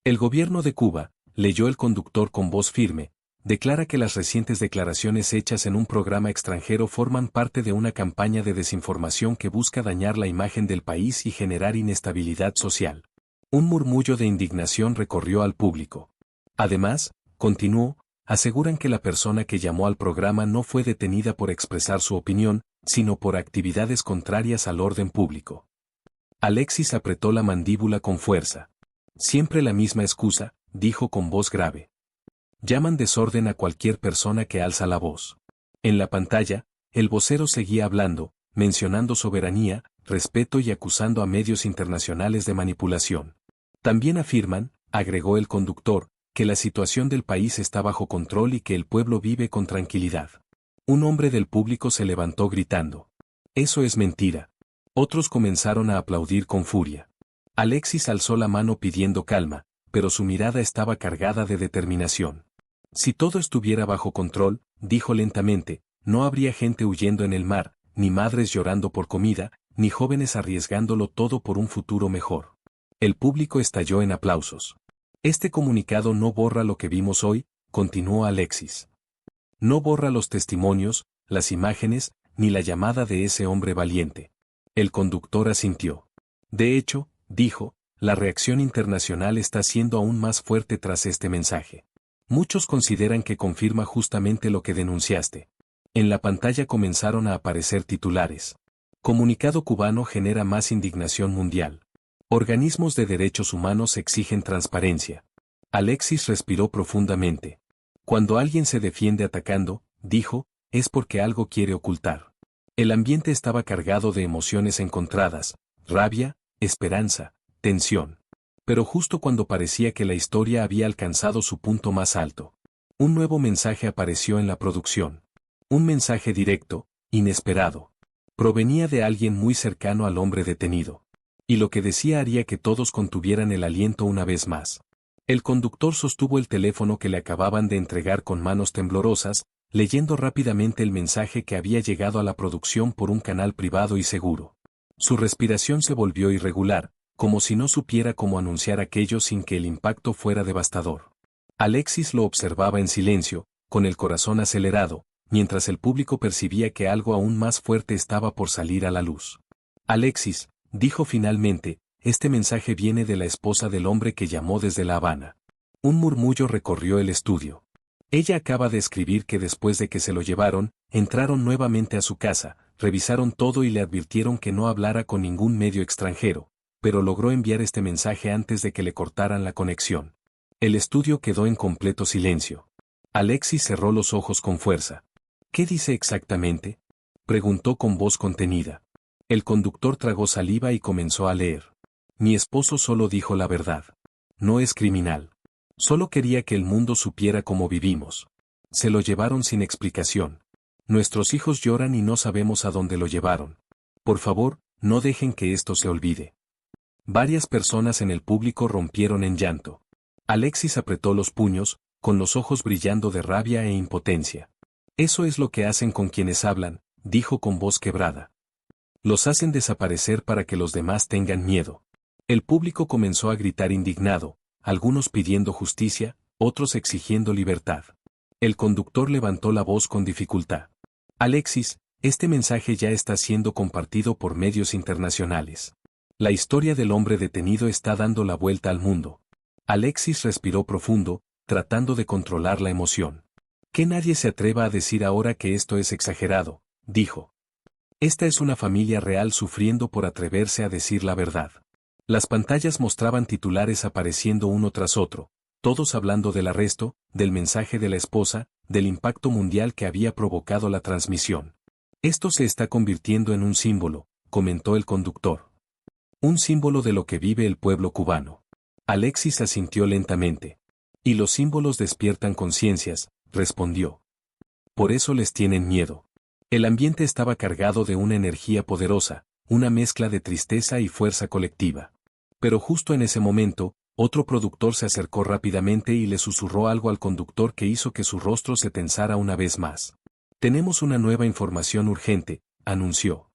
El gobierno de Cuba, leyó el conductor con voz firme, declara que las recientes declaraciones hechas en un programa extranjero forman parte de una campaña de desinformación que busca dañar la imagen del país y generar inestabilidad social. Un murmullo de indignación recorrió al público. Además, continuó, aseguran que la persona que llamó al programa no fue detenida por expresar su opinión, sino por actividades contrarias al orden público. Alexis apretó la mandíbula con fuerza. Siempre la misma excusa, dijo con voz grave. Llaman desorden a cualquier persona que alza la voz. En la pantalla, el vocero seguía hablando, mencionando soberanía, respeto y acusando a medios internacionales de manipulación. También afirman, agregó el conductor, que la situación del país está bajo control y que el pueblo vive con tranquilidad. Un hombre del público se levantó gritando. Eso es mentira. Otros comenzaron a aplaudir con furia. Alexis alzó la mano pidiendo calma, pero su mirada estaba cargada de determinación. Si todo estuviera bajo control, dijo lentamente, no habría gente huyendo en el mar, ni madres llorando por comida, ni jóvenes arriesgándolo todo por un futuro mejor. El público estalló en aplausos. Este comunicado no borra lo que vimos hoy, continuó Alexis. No borra los testimonios, las imágenes, ni la llamada de ese hombre valiente. El conductor asintió. De hecho, dijo, la reacción internacional está siendo aún más fuerte tras este mensaje. Muchos consideran que confirma justamente lo que denunciaste. En la pantalla comenzaron a aparecer titulares. Comunicado cubano genera más indignación mundial. Organismos de derechos humanos exigen transparencia. Alexis respiró profundamente. Cuando alguien se defiende atacando, dijo, es porque algo quiere ocultar. El ambiente estaba cargado de emociones encontradas, rabia, esperanza, tensión. Pero justo cuando parecía que la historia había alcanzado su punto más alto, un nuevo mensaje apareció en la producción. Un mensaje directo, inesperado. Provenía de alguien muy cercano al hombre detenido. Y lo que decía haría que todos contuvieran el aliento una vez más. El conductor sostuvo el teléfono que le acababan de entregar con manos temblorosas, leyendo rápidamente el mensaje que había llegado a la producción por un canal privado y seguro. Su respiración se volvió irregular, como si no supiera cómo anunciar aquello sin que el impacto fuera devastador. Alexis lo observaba en silencio, con el corazón acelerado, mientras el público percibía que algo aún más fuerte estaba por salir a la luz. Alexis, dijo finalmente, este mensaje viene de la esposa del hombre que llamó desde La Habana. Un murmullo recorrió el estudio. Ella acaba de escribir que después de que se lo llevaron, entraron nuevamente a su casa, revisaron todo y le advirtieron que no hablara con ningún medio extranjero, pero logró enviar este mensaje antes de que le cortaran la conexión. El estudio quedó en completo silencio. Alexis cerró los ojos con fuerza. ¿Qué dice exactamente?, preguntó con voz contenida. El conductor tragó saliva y comenzó a leer. Mi esposo solo dijo la verdad. No es criminal. Solo quería que el mundo supiera cómo vivimos. Se lo llevaron sin explicación. Nuestros hijos lloran y no sabemos a dónde lo llevaron. Por favor, no dejen que esto se olvide. Varias personas en el público rompieron en llanto. Alexis apretó los puños, con los ojos brillando de rabia e impotencia. Eso es lo que hacen con quienes hablan, dijo con voz quebrada. Los hacen desaparecer para que los demás tengan miedo. El público comenzó a gritar indignado, algunos pidiendo justicia, otros exigiendo libertad. El conductor levantó la voz con dificultad. Alexis, este mensaje ya está siendo compartido por medios internacionales. La historia del hombre detenido está dando la vuelta al mundo. Alexis respiró profundo, tratando de controlar la emoción. Que nadie se atreva a decir ahora que esto es exagerado, dijo. Esta es una familia real sufriendo por atreverse a decir la verdad. Las pantallas mostraban titulares apareciendo uno tras otro, todos hablando del arresto, del mensaje de la esposa, del impacto mundial que había provocado la transmisión. Esto se está convirtiendo en un símbolo, comentó el conductor. Un símbolo de lo que vive el pueblo cubano. Alexis asintió lentamente. Y los símbolos despiertan conciencias, respondió. Por eso les tienen miedo. El ambiente estaba cargado de una energía poderosa, una mezcla de tristeza y fuerza colectiva. Pero justo en ese momento, otro productor se acercó rápidamente y le susurró algo al conductor que hizo que su rostro se tensara una vez más. Tenemos una nueva información urgente, anunció.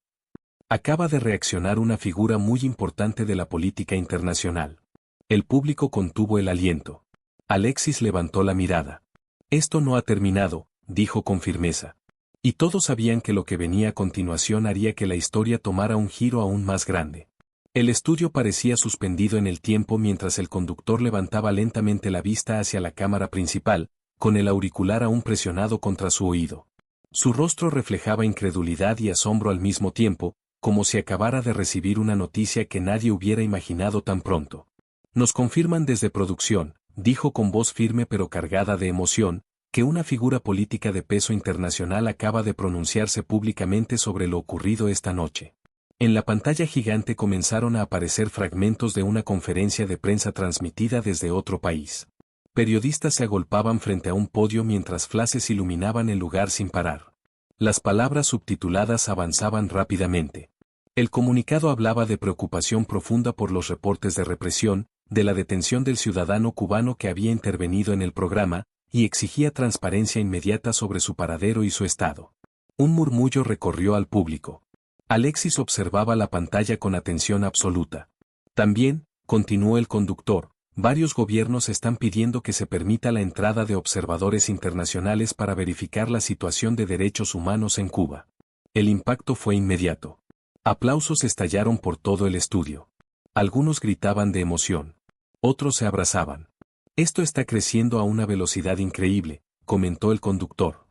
Acaba de reaccionar una figura muy importante de la política internacional. El público contuvo el aliento. Alexis levantó la mirada. Esto no ha terminado, dijo con firmeza. Y todos sabían que lo que venía a continuación haría que la historia tomara un giro aún más grande. El estudio parecía suspendido en el tiempo mientras el conductor levantaba lentamente la vista hacia la cámara principal, con el auricular aún presionado contra su oído. Su rostro reflejaba incredulidad y asombro al mismo tiempo, como si acabara de recibir una noticia que nadie hubiera imaginado tan pronto. Nos confirman desde producción, dijo con voz firme pero cargada de emoción, que una figura política de peso internacional acaba de pronunciarse públicamente sobre lo ocurrido esta noche. En la pantalla gigante comenzaron a aparecer fragmentos de una conferencia de prensa transmitida desde otro país. Periodistas se agolpaban frente a un podio mientras flashes iluminaban el lugar sin parar. Las palabras subtituladas avanzaban rápidamente. El comunicado hablaba de preocupación profunda por los reportes de represión, de la detención del ciudadano cubano que había intervenido en el programa, y exigía transparencia inmediata sobre su paradero y su estado. Un murmullo recorrió al público. Alexis observaba la pantalla con atención absoluta. También, continuó el conductor, varios gobiernos están pidiendo que se permita la entrada de observadores internacionales para verificar la situación de derechos humanos en Cuba. El impacto fue inmediato. Aplausos estallaron por todo el estudio. Algunos gritaban de emoción. Otros se abrazaban. Esto está creciendo a una velocidad increíble, comentó el conductor.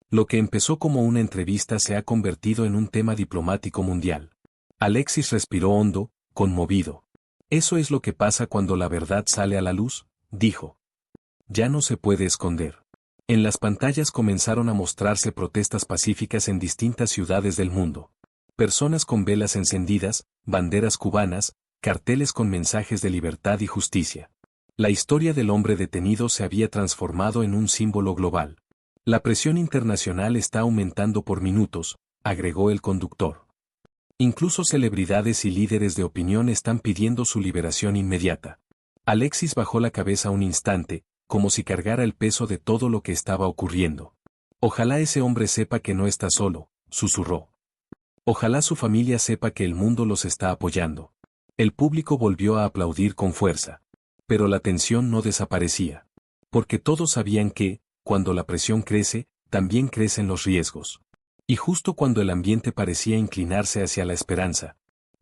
Lo que empezó como una entrevista se ha convertido en un tema diplomático mundial. Alexis respiró hondo, conmovido. Eso es lo que pasa cuando la verdad sale a la luz, dijo. Ya no se puede esconder. En las pantallas comenzaron a mostrarse protestas pacíficas en distintas ciudades del mundo. Personas con velas encendidas, banderas cubanas, carteles con mensajes de libertad y justicia. La historia del hombre detenido se había transformado en un símbolo global. La presión internacional está aumentando por minutos, agregó el conductor. Incluso celebridades y líderes de opinión están pidiendo su liberación inmediata. Alexis bajó la cabeza un instante, como si cargara el peso de todo lo que estaba ocurriendo. Ojalá ese hombre sepa que no está solo, susurró. Ojalá su familia sepa que el mundo los está apoyando. El público volvió a aplaudir con fuerza. Pero la tensión no desaparecía. Porque todos sabían que, cuando la presión crece, también crecen los riesgos. Y justo cuando el ambiente parecía inclinarse hacia la esperanza,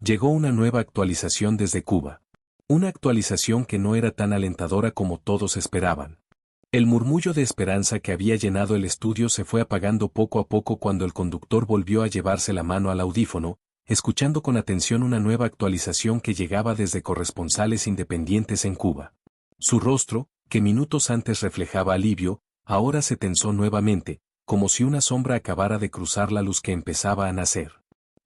Llegó una nueva actualización desde Cuba. Una actualización que no era tan alentadora como todos esperaban. El murmullo de esperanza que había llenado el estudio se fue apagando poco a poco cuando el conductor volvió a llevarse la mano al audífono, escuchando con atención una nueva actualización que llegaba desde corresponsales independientes en Cuba. Su rostro, que minutos antes reflejaba alivio, ahora se tensó nuevamente, como si una sombra acabara de cruzar la luz que empezaba a nacer.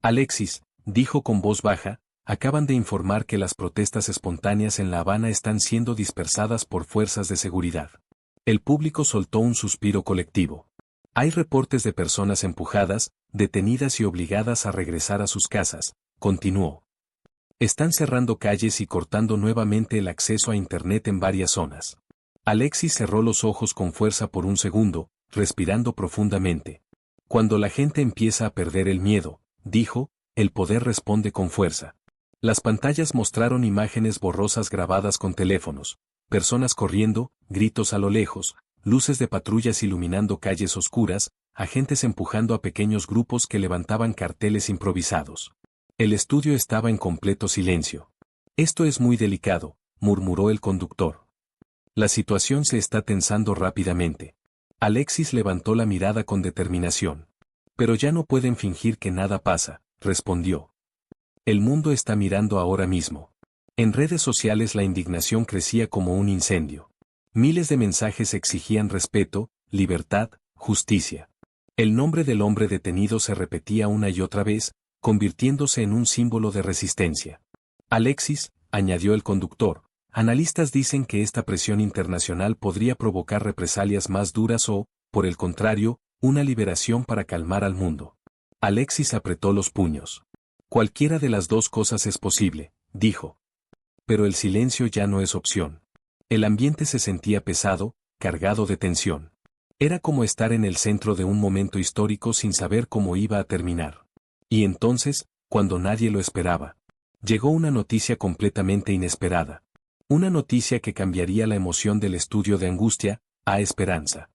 Alexis, dijo con voz baja, acaban de informar que las protestas espontáneas en La Habana están siendo dispersadas por fuerzas de seguridad. El público soltó un suspiro colectivo. Hay reportes de personas empujadas, detenidas y obligadas a regresar a sus casas, continuó. Están cerrando calles y cortando nuevamente el acceso a Internet en varias zonas. Alexis cerró los ojos con fuerza por un segundo, respirando profundamente. Cuando la gente empieza a perder el miedo, dijo, el poder responde con fuerza. Las pantallas mostraron imágenes borrosas grabadas con teléfonos, personas corriendo, gritos a lo lejos, luces de patrullas iluminando calles oscuras, agentes empujando a pequeños grupos que levantaban carteles improvisados. El estudio estaba en completo silencio. Esto es muy delicado, murmuró el conductor. La situación se está tensando rápidamente. Alexis levantó la mirada con determinación. Pero ya no pueden fingir que nada pasa, respondió. El mundo está mirando ahora mismo. En redes sociales la indignación crecía como un incendio. Miles de mensajes exigían respeto, libertad, justicia. El nombre del hombre detenido se repetía una y otra vez, convirtiéndose en un símbolo de resistencia. Alexis, añadió el conductor, analistas dicen que esta presión internacional podría provocar represalias más duras o, por el contrario, una liberación para calmar al mundo. Alexis apretó los puños. Cualquiera de las dos cosas es posible, dijo. Pero el silencio ya no es opción. El ambiente se sentía pesado, cargado de tensión. Era como estar en el centro de un momento histórico sin saber cómo iba a terminar. Y entonces, cuando nadie lo esperaba, llegó una noticia completamente inesperada. Una noticia que cambiaría la emoción del estudio de angustia a esperanza.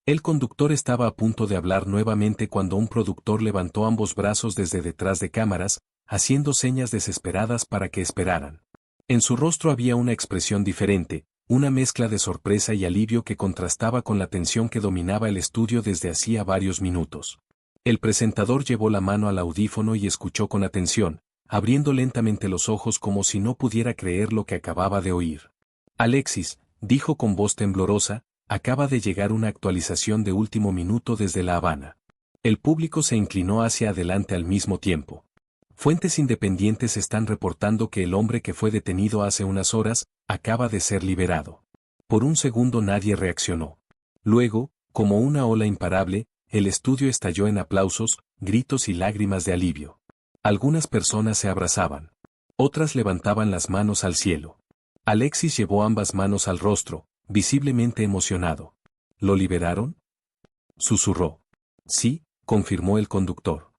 El conductor estaba a punto de hablar nuevamente cuando un productor levantó ambos brazos desde detrás de cámaras, haciendo señas desesperadas para que esperaran. En su rostro había una expresión diferente, una mezcla de sorpresa y alivio que contrastaba con la tensión que dominaba el estudio desde hacía varios minutos. El presentador llevó la mano al audífono y escuchó con atención, abriendo lentamente los ojos como si no pudiera creer lo que acababa de oír. Alexis, dijo con voz temblorosa, acaba de llegar una actualización de último minuto desde La Habana. El público se inclinó hacia adelante al mismo tiempo. Fuentes independientes están reportando que el hombre que fue detenido hace unas horas, acaba de ser liberado. Por un segundo nadie reaccionó. Luego, como una ola imparable, el estudio estalló en aplausos, gritos y lágrimas de alivio. Algunas personas se abrazaban. Otras levantaban las manos al cielo. Alexis llevó ambas manos al rostro, visiblemente emocionado. ¿Lo liberaron?, susurró. Sí, confirmó el conductor.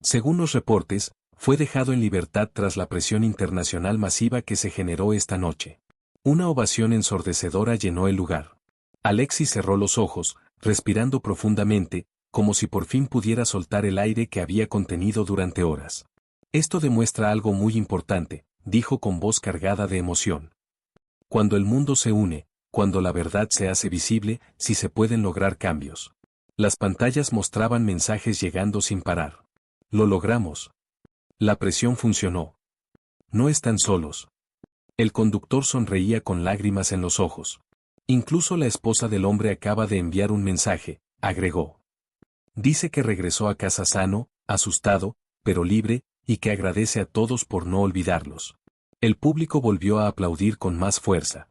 Según los reportes, fue dejado en libertad tras la presión internacional masiva que se generó esta noche. Una ovación ensordecedora llenó el lugar. Alexis cerró los ojos, respirando profundamente, como si por fin pudiera soltar el aire que había contenido durante horas. Esto demuestra algo muy importante, dijo con voz cargada de emoción. Cuando el mundo se une, cuando la verdad se hace visible, sí se pueden lograr cambios. Las pantallas mostraban mensajes llegando sin parar. Lo logramos. La presión funcionó. No están solos. El conductor sonreía con lágrimas en los ojos. Incluso la esposa del hombre acaba de enviar un mensaje, agregó. Dice que regresó a casa sano, asustado, pero libre, y que agradece a todos por no olvidarlos. El público volvió a aplaudir con más fuerza.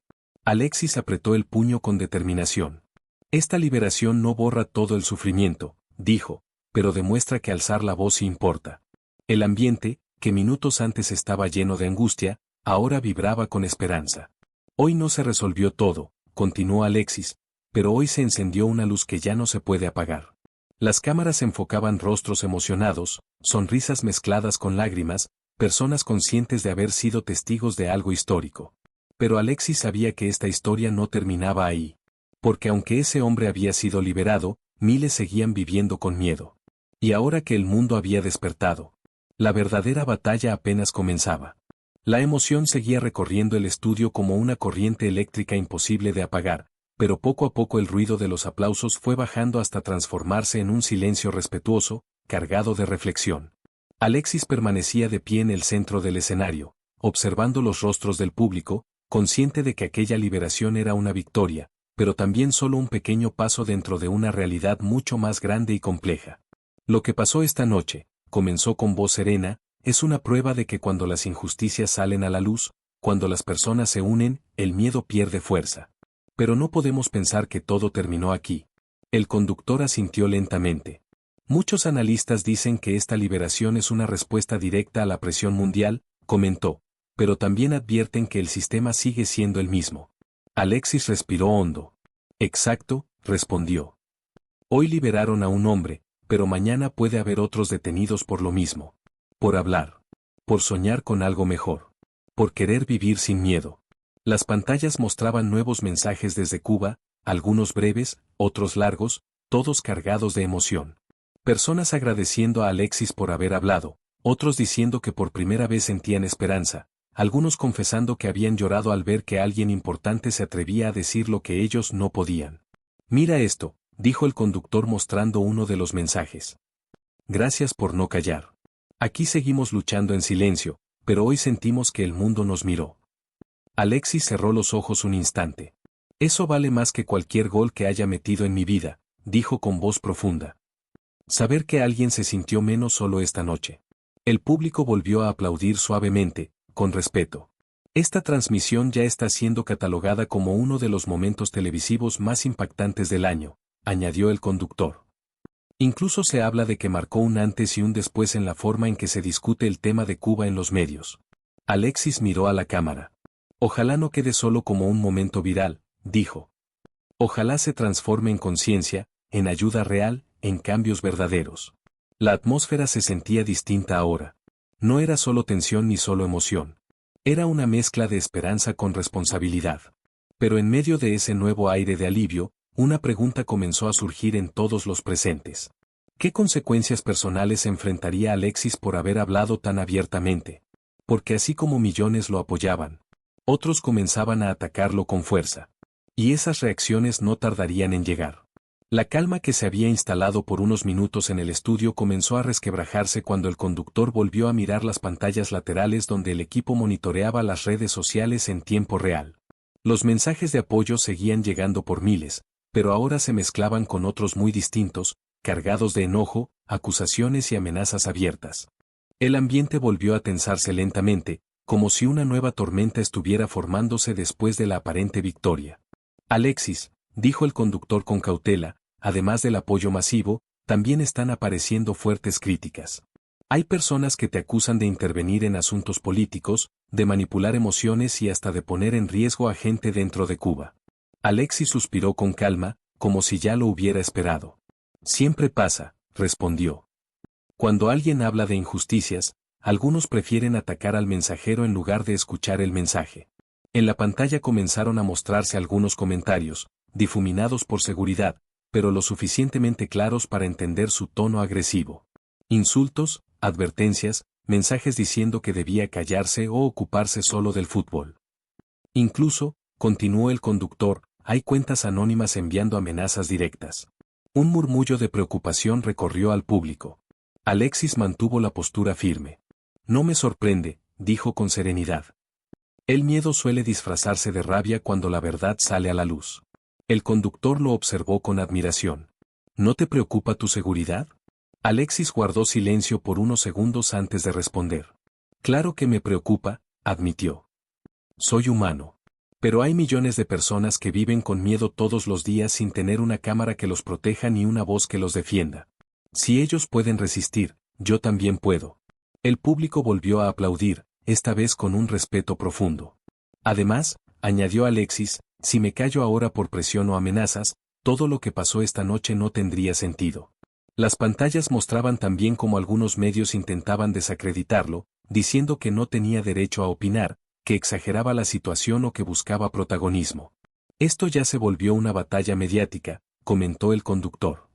Alexis apretó el puño con determinación. Esta liberación no borra todo el sufrimiento, dijo, pero demuestra que alzar la voz sí importa. El ambiente, que minutos antes estaba lleno de angustia, ahora vibraba con esperanza. Hoy no se resolvió todo, continuó Alexis, pero hoy se encendió una luz que ya no se puede apagar. Las cámaras enfocaban rostros emocionados, sonrisas mezcladas con lágrimas, personas conscientes de haber sido testigos de algo histórico. Pero Alexis sabía que esta historia no terminaba ahí. Porque aunque ese hombre había sido liberado, miles seguían viviendo con miedo. Y ahora que el mundo había despertado, La verdadera batalla apenas comenzaba. La emoción seguía recorriendo el estudio como una corriente eléctrica imposible de apagar, pero poco a poco el ruido de los aplausos fue bajando hasta transformarse en un silencio respetuoso, cargado de reflexión. Alexis permanecía de pie en el centro del escenario, observando los rostros del público, consciente de que aquella liberación era una victoria, pero también solo un pequeño paso dentro de una realidad mucho más grande y compleja. Lo que pasó esta noche, comenzó con voz serena, es una prueba de que cuando las injusticias salen a la luz, cuando las personas se unen, el miedo pierde fuerza. Pero no podemos pensar que todo terminó aquí. El conductor asintió lentamente. Muchos analistas dicen que esta liberación es una respuesta directa a la presión mundial, comentó, pero también advierten que el sistema sigue siendo el mismo. Alexis respiró hondo. Exacto, respondió. Hoy liberaron a un hombre, pero mañana puede haber otros detenidos por lo mismo. Por hablar. Por soñar con algo mejor. Por querer vivir sin miedo. Las pantallas mostraban nuevos mensajes desde Cuba, algunos breves, otros largos, todos cargados de emoción. Personas agradeciendo a Alexis por haber hablado, otros diciendo que por primera vez sentían esperanza, algunos confesando que habían llorado al ver que alguien importante se atrevía a decir lo que ellos no podían. Mira esto, dijo el conductor mostrando uno de los mensajes. Gracias por no callar. Aquí seguimos luchando en silencio, pero hoy sentimos que el mundo nos miró. Alexis cerró los ojos un instante. Eso vale más que cualquier gol que haya metido en mi vida, dijo con voz profunda. Saber que alguien se sintió menos solo esta noche. El público volvió a aplaudir suavemente, con respeto. Esta transmisión ya está siendo catalogada como uno de los momentos televisivos más impactantes del año, añadió el conductor. Incluso se habla de que marcó un antes y un después en la forma en que se discute el tema de Cuba en los medios. Alexis miró a la cámara. Ojalá no quede solo como un momento viral, dijo. Ojalá se transforme en conciencia, en ayuda real, en cambios verdaderos. La atmósfera se sentía distinta ahora. No era solo tensión ni solo emoción. Era una mezcla de esperanza con responsabilidad. Pero en medio de ese nuevo aire de alivio, una pregunta comenzó a surgir en todos los presentes. ¿Qué consecuencias personales enfrentaría Alexis por haber hablado tan abiertamente? Porque así como millones lo apoyaban, otros comenzaban a atacarlo con fuerza. Y esas reacciones no tardarían en llegar. La calma que se había instalado por unos minutos en el estudio comenzó a resquebrajarse cuando el conductor volvió a mirar las pantallas laterales donde el equipo monitoreaba las redes sociales en tiempo real. Los mensajes de apoyo seguían llegando por miles, pero ahora se mezclaban con otros muy distintos, cargados de enojo, acusaciones y amenazas abiertas. El ambiente volvió a tensarse lentamente, como si una nueva tormenta estuviera formándose después de la aparente victoria. Alexis, dijo el conductor con cautela, además del apoyo masivo, también están apareciendo fuertes críticas. Hay personas que te acusan de intervenir en asuntos políticos, de manipular emociones y hasta de poner en riesgo a gente dentro de Cuba. Alexis suspiró con calma, como si ya lo hubiera esperado. Siempre pasa, respondió. Cuando alguien habla de injusticias, algunos prefieren atacar al mensajero en lugar de escuchar el mensaje. En la pantalla comenzaron a mostrarse algunos comentarios, difuminados por seguridad, pero lo suficientemente claros para entender su tono agresivo. Insultos, advertencias, mensajes diciendo que debía callarse o ocuparse solo del fútbol. Incluso, continuó el conductor, hay cuentas anónimas enviando amenazas directas. Un murmullo de preocupación recorrió al público. Alexis mantuvo la postura firme. No me sorprende, dijo con serenidad. El miedo suele disfrazarse de rabia cuando la verdad sale a la luz. El conductor lo observó con admiración. ¿No te preocupa tu seguridad? Alexis guardó silencio por unos segundos antes de responder. Claro que me preocupa, admitió. Soy humano. Pero hay millones de personas que viven con miedo todos los días sin tener una cámara que los proteja ni una voz que los defienda. Si ellos pueden resistir, yo también puedo. El público volvió a aplaudir, esta vez con un respeto profundo. Además, añadió Alexis, si me callo ahora por presión o amenazas, todo lo que pasó esta noche no tendría sentido. Las pantallas mostraban también cómo algunos medios intentaban desacreditarlo, diciendo que no tenía derecho a opinar, que exageraba la situación o que buscaba protagonismo. Esto ya se volvió una batalla mediática, comentó el conductor.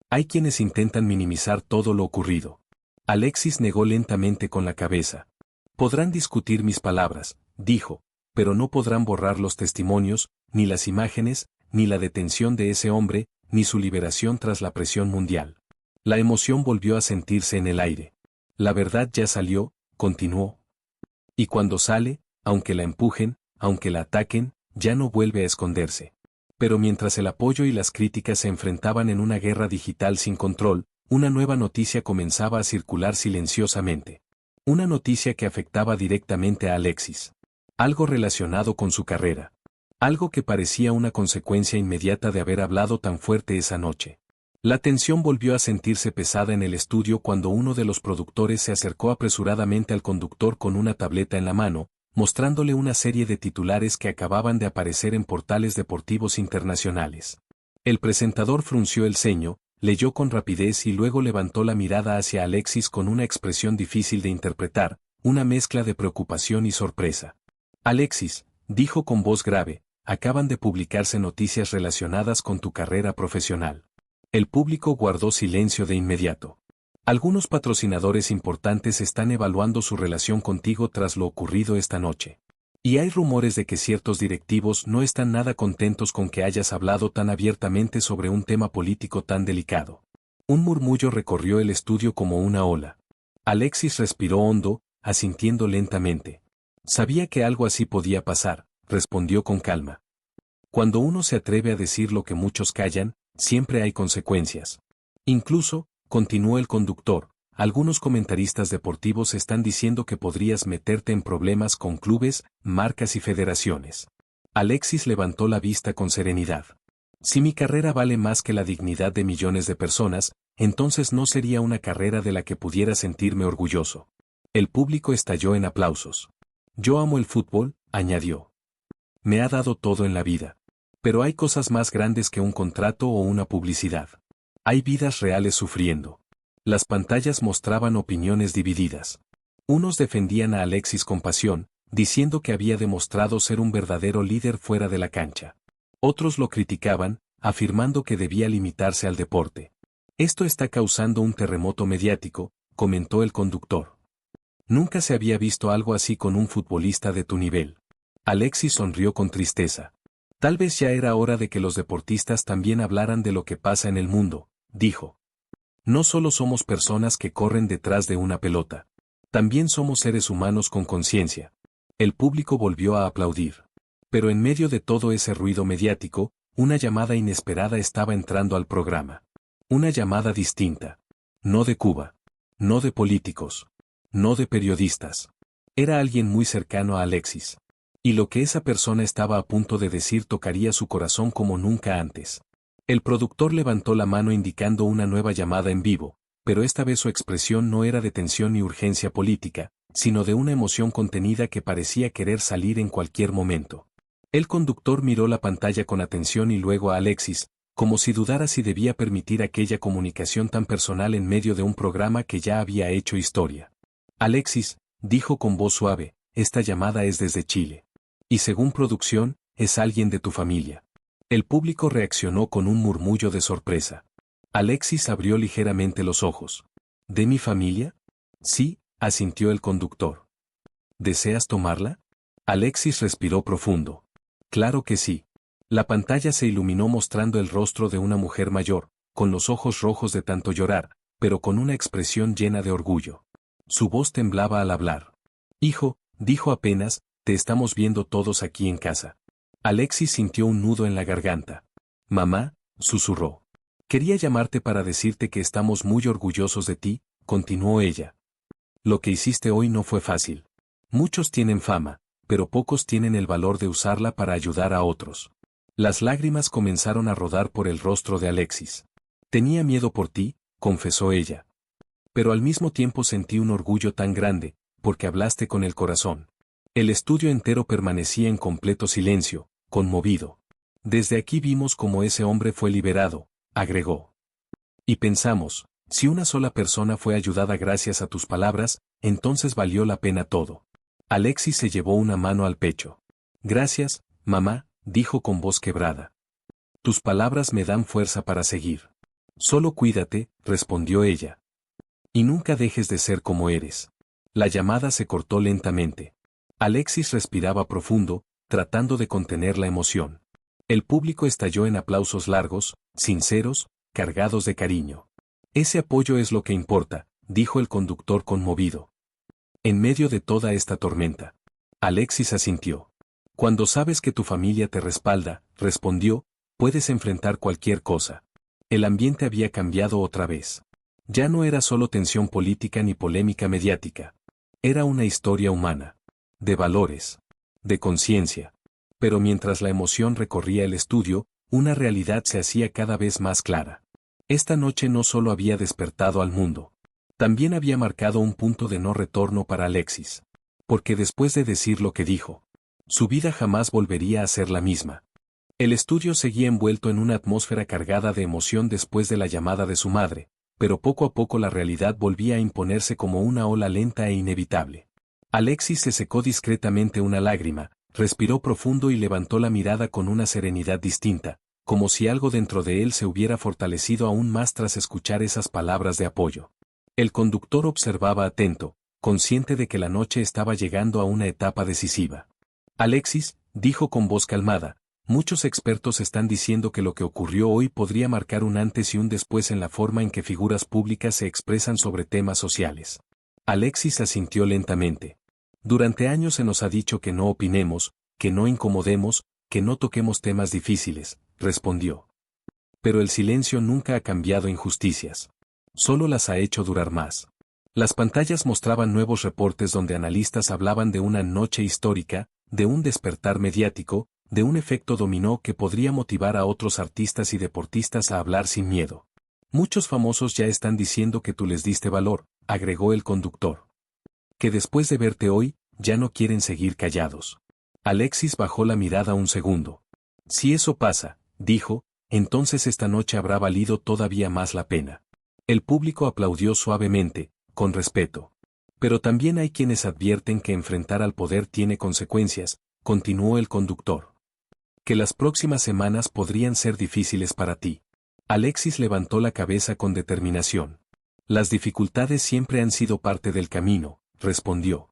Hay quienes intentan minimizar todo lo ocurrido. Alexis negó lentamente con la cabeza. Podrán discutir mis palabras, dijo, pero no podrán borrar los testimonios, ni las imágenes, ni la detención de ese hombre, ni su liberación tras la presión mundial. La emoción volvió a sentirse en el aire. La verdad ya salió, continuó. Y cuando sale, aunque la empujen, aunque la ataquen, ya no vuelve a esconderse. Pero mientras el apoyo y las críticas se enfrentaban en una guerra digital sin control, una nueva noticia comenzaba a circular silenciosamente. Una noticia que afectaba directamente a Alexis. Algo relacionado con su carrera. Algo que parecía una consecuencia inmediata de haber hablado tan fuerte esa noche. La tensión volvió a sentirse pesada en el estudio cuando uno de los productores se acercó apresuradamente al conductor con una tableta en la mano, mostrándole una serie de titulares que acababan de aparecer en portales deportivos internacionales. El presentador frunció el ceño, leyó con rapidez y luego levantó la mirada hacia Alexis con una expresión difícil de interpretar, una mezcla de preocupación y sorpresa. Alexis, dijo con voz grave, acaban de publicarse noticias relacionadas con tu carrera profesional. El público guardó silencio de inmediato. Algunos patrocinadores importantes están evaluando su relación contigo tras lo ocurrido esta noche. Y hay rumores de que ciertos directivos no están nada contentos con que hayas hablado tan abiertamente sobre un tema político tan delicado. Un murmullo recorrió el estudio como una ola. Alexis respiró hondo, asintiendo lentamente. Sabía que algo así podía pasar, respondió con calma. Cuando uno se atreve a decir lo que muchos callan, siempre hay consecuencias. Incluso, continuó el conductor, algunos comentaristas deportivos están diciendo que podrías meterte en problemas con clubes, marcas y federaciones. Alexis levantó la vista con serenidad. Si mi carrera vale más que la dignidad de millones de personas, entonces no sería una carrera de la que pudiera sentirme orgulloso. El público estalló en aplausos. Yo amo el fútbol, añadió. Me ha dado todo en la vida. Pero hay cosas más grandes que un contrato o una publicidad. Hay vidas reales sufriendo. Las pantallas mostraban opiniones divididas. Unos defendían a Alexis con pasión, diciendo que había demostrado ser un verdadero líder fuera de la cancha. Otros lo criticaban, afirmando que debía limitarse al deporte. Esto está causando un terremoto mediático, comentó el conductor. Nunca se había visto algo así con un futbolista de tu nivel. Alexis sonrió con tristeza. Tal vez ya era hora de que los deportistas también hablaran de lo que pasa en el mundo, dijo. No solo somos personas que corren detrás de una pelota. También somos seres humanos con conciencia. El público volvió a aplaudir. Pero en medio de todo ese ruido mediático, una llamada inesperada estaba entrando al programa. Una llamada distinta. No de Cuba. No de políticos. No de periodistas. Era alguien muy cercano a Alexis. Y lo que esa persona estaba a punto de decir tocaría su corazón como nunca antes. El productor levantó la mano indicando una nueva llamada en vivo, pero esta vez su expresión no era de tensión ni urgencia política, sino de una emoción contenida que parecía querer salir en cualquier momento. El conductor miró la pantalla con atención y luego a Alexis, como si dudara si debía permitir aquella comunicación tan personal en medio de un programa que ya había hecho historia. Alexis, dijo con voz suave, esta llamada es desde Chile. Y según producción, es alguien de tu familia. El público reaccionó con un murmullo de sorpresa. Alexis abrió ligeramente los ojos. ¿De mi familia? Sí, asintió el conductor. ¿Deseas tomarla? Alexis respiró profundo. Claro que sí. La pantalla se iluminó mostrando el rostro de una mujer mayor, con los ojos rojos de tanto llorar, pero con una expresión llena de orgullo. Su voz temblaba al hablar. Hijo, dijo apenas, te estamos viendo todos aquí en casa. Alexis sintió un nudo en la garganta. Mamá, susurró. Quería llamarte para decirte que estamos muy orgullosos de ti, continuó ella. Lo que hiciste hoy no fue fácil. Muchos tienen fama, pero pocos tienen el valor de usarla para ayudar a otros. Las lágrimas comenzaron a rodar por el rostro de Alexis. Tenía miedo por ti, confesó ella. Pero al mismo tiempo sentí un orgullo tan grande, porque hablaste con el corazón. El estudio entero permanecía en completo silencio, conmovido. Desde aquí vimos cómo ese hombre fue liberado, agregó. Y pensamos, si una sola persona fue ayudada gracias a tus palabras, entonces valió la pena todo. Alexis se llevó una mano al pecho. Gracias, mamá, dijo con voz quebrada. Tus palabras me dan fuerza para seguir. Solo cuídate, respondió ella. Y nunca dejes de ser como eres. La llamada se cortó lentamente. Alexis respiraba profundo, tratando de contener la emoción. El público estalló en aplausos largos, sinceros, cargados de cariño. Ese apoyo es lo que importa, dijo el conductor conmovido. En medio de toda esta tormenta. Alexis asintió. Cuando sabes que tu familia te respalda, respondió, puedes enfrentar cualquier cosa. El ambiente había cambiado otra vez. Ya no era solo tensión política ni polémica mediática. Era una historia humana. De valores. De conciencia. Pero mientras la emoción recorría el estudio, una realidad se hacía cada vez más clara. Esta noche no solo había despertado al mundo. También había marcado un punto de no retorno para Alexis. Porque después de decir lo que dijo, su vida jamás volvería a ser la misma. El estudio seguía envuelto en una atmósfera cargada de emoción después de la llamada de su madre, pero poco a poco la realidad volvía a imponerse como una ola lenta e inevitable. Alexis se secó discretamente una lágrima, respiró profundo y levantó la mirada con una serenidad distinta, como si algo dentro de él se hubiera fortalecido aún más tras escuchar esas palabras de apoyo. El conductor observaba atento, consciente de que la noche estaba llegando a una etapa decisiva. Alexis, dijo con voz calmada, muchos expertos están diciendo que lo que ocurrió hoy podría marcar un antes y un después en la forma en que figuras públicas se expresan sobre temas sociales. Alexis asintió lentamente. Durante años se nos ha dicho que no opinemos, que no incomodemos, que no toquemos temas difíciles, respondió. Pero el silencio nunca ha cambiado injusticias. Solo las ha hecho durar más. Las pantallas mostraban nuevos reportes donde analistas hablaban de una noche histórica, de un despertar mediático, de un efecto dominó que podría motivar a otros artistas y deportistas a hablar sin miedo. Muchos famosos ya están diciendo que tú les diste valor, agregó el conductor. Que después de verte hoy, ya no quieren seguir callados. Alexis bajó la mirada un segundo. Si eso pasa, dijo, entonces esta noche habrá valido todavía más la pena. El público aplaudió suavemente, con respeto. Pero también hay quienes advierten que enfrentar al poder tiene consecuencias, continuó el conductor. Que las próximas semanas podrían ser difíciles para ti. Alexis levantó la cabeza con determinación. Las dificultades siempre han sido parte del camino, respondió.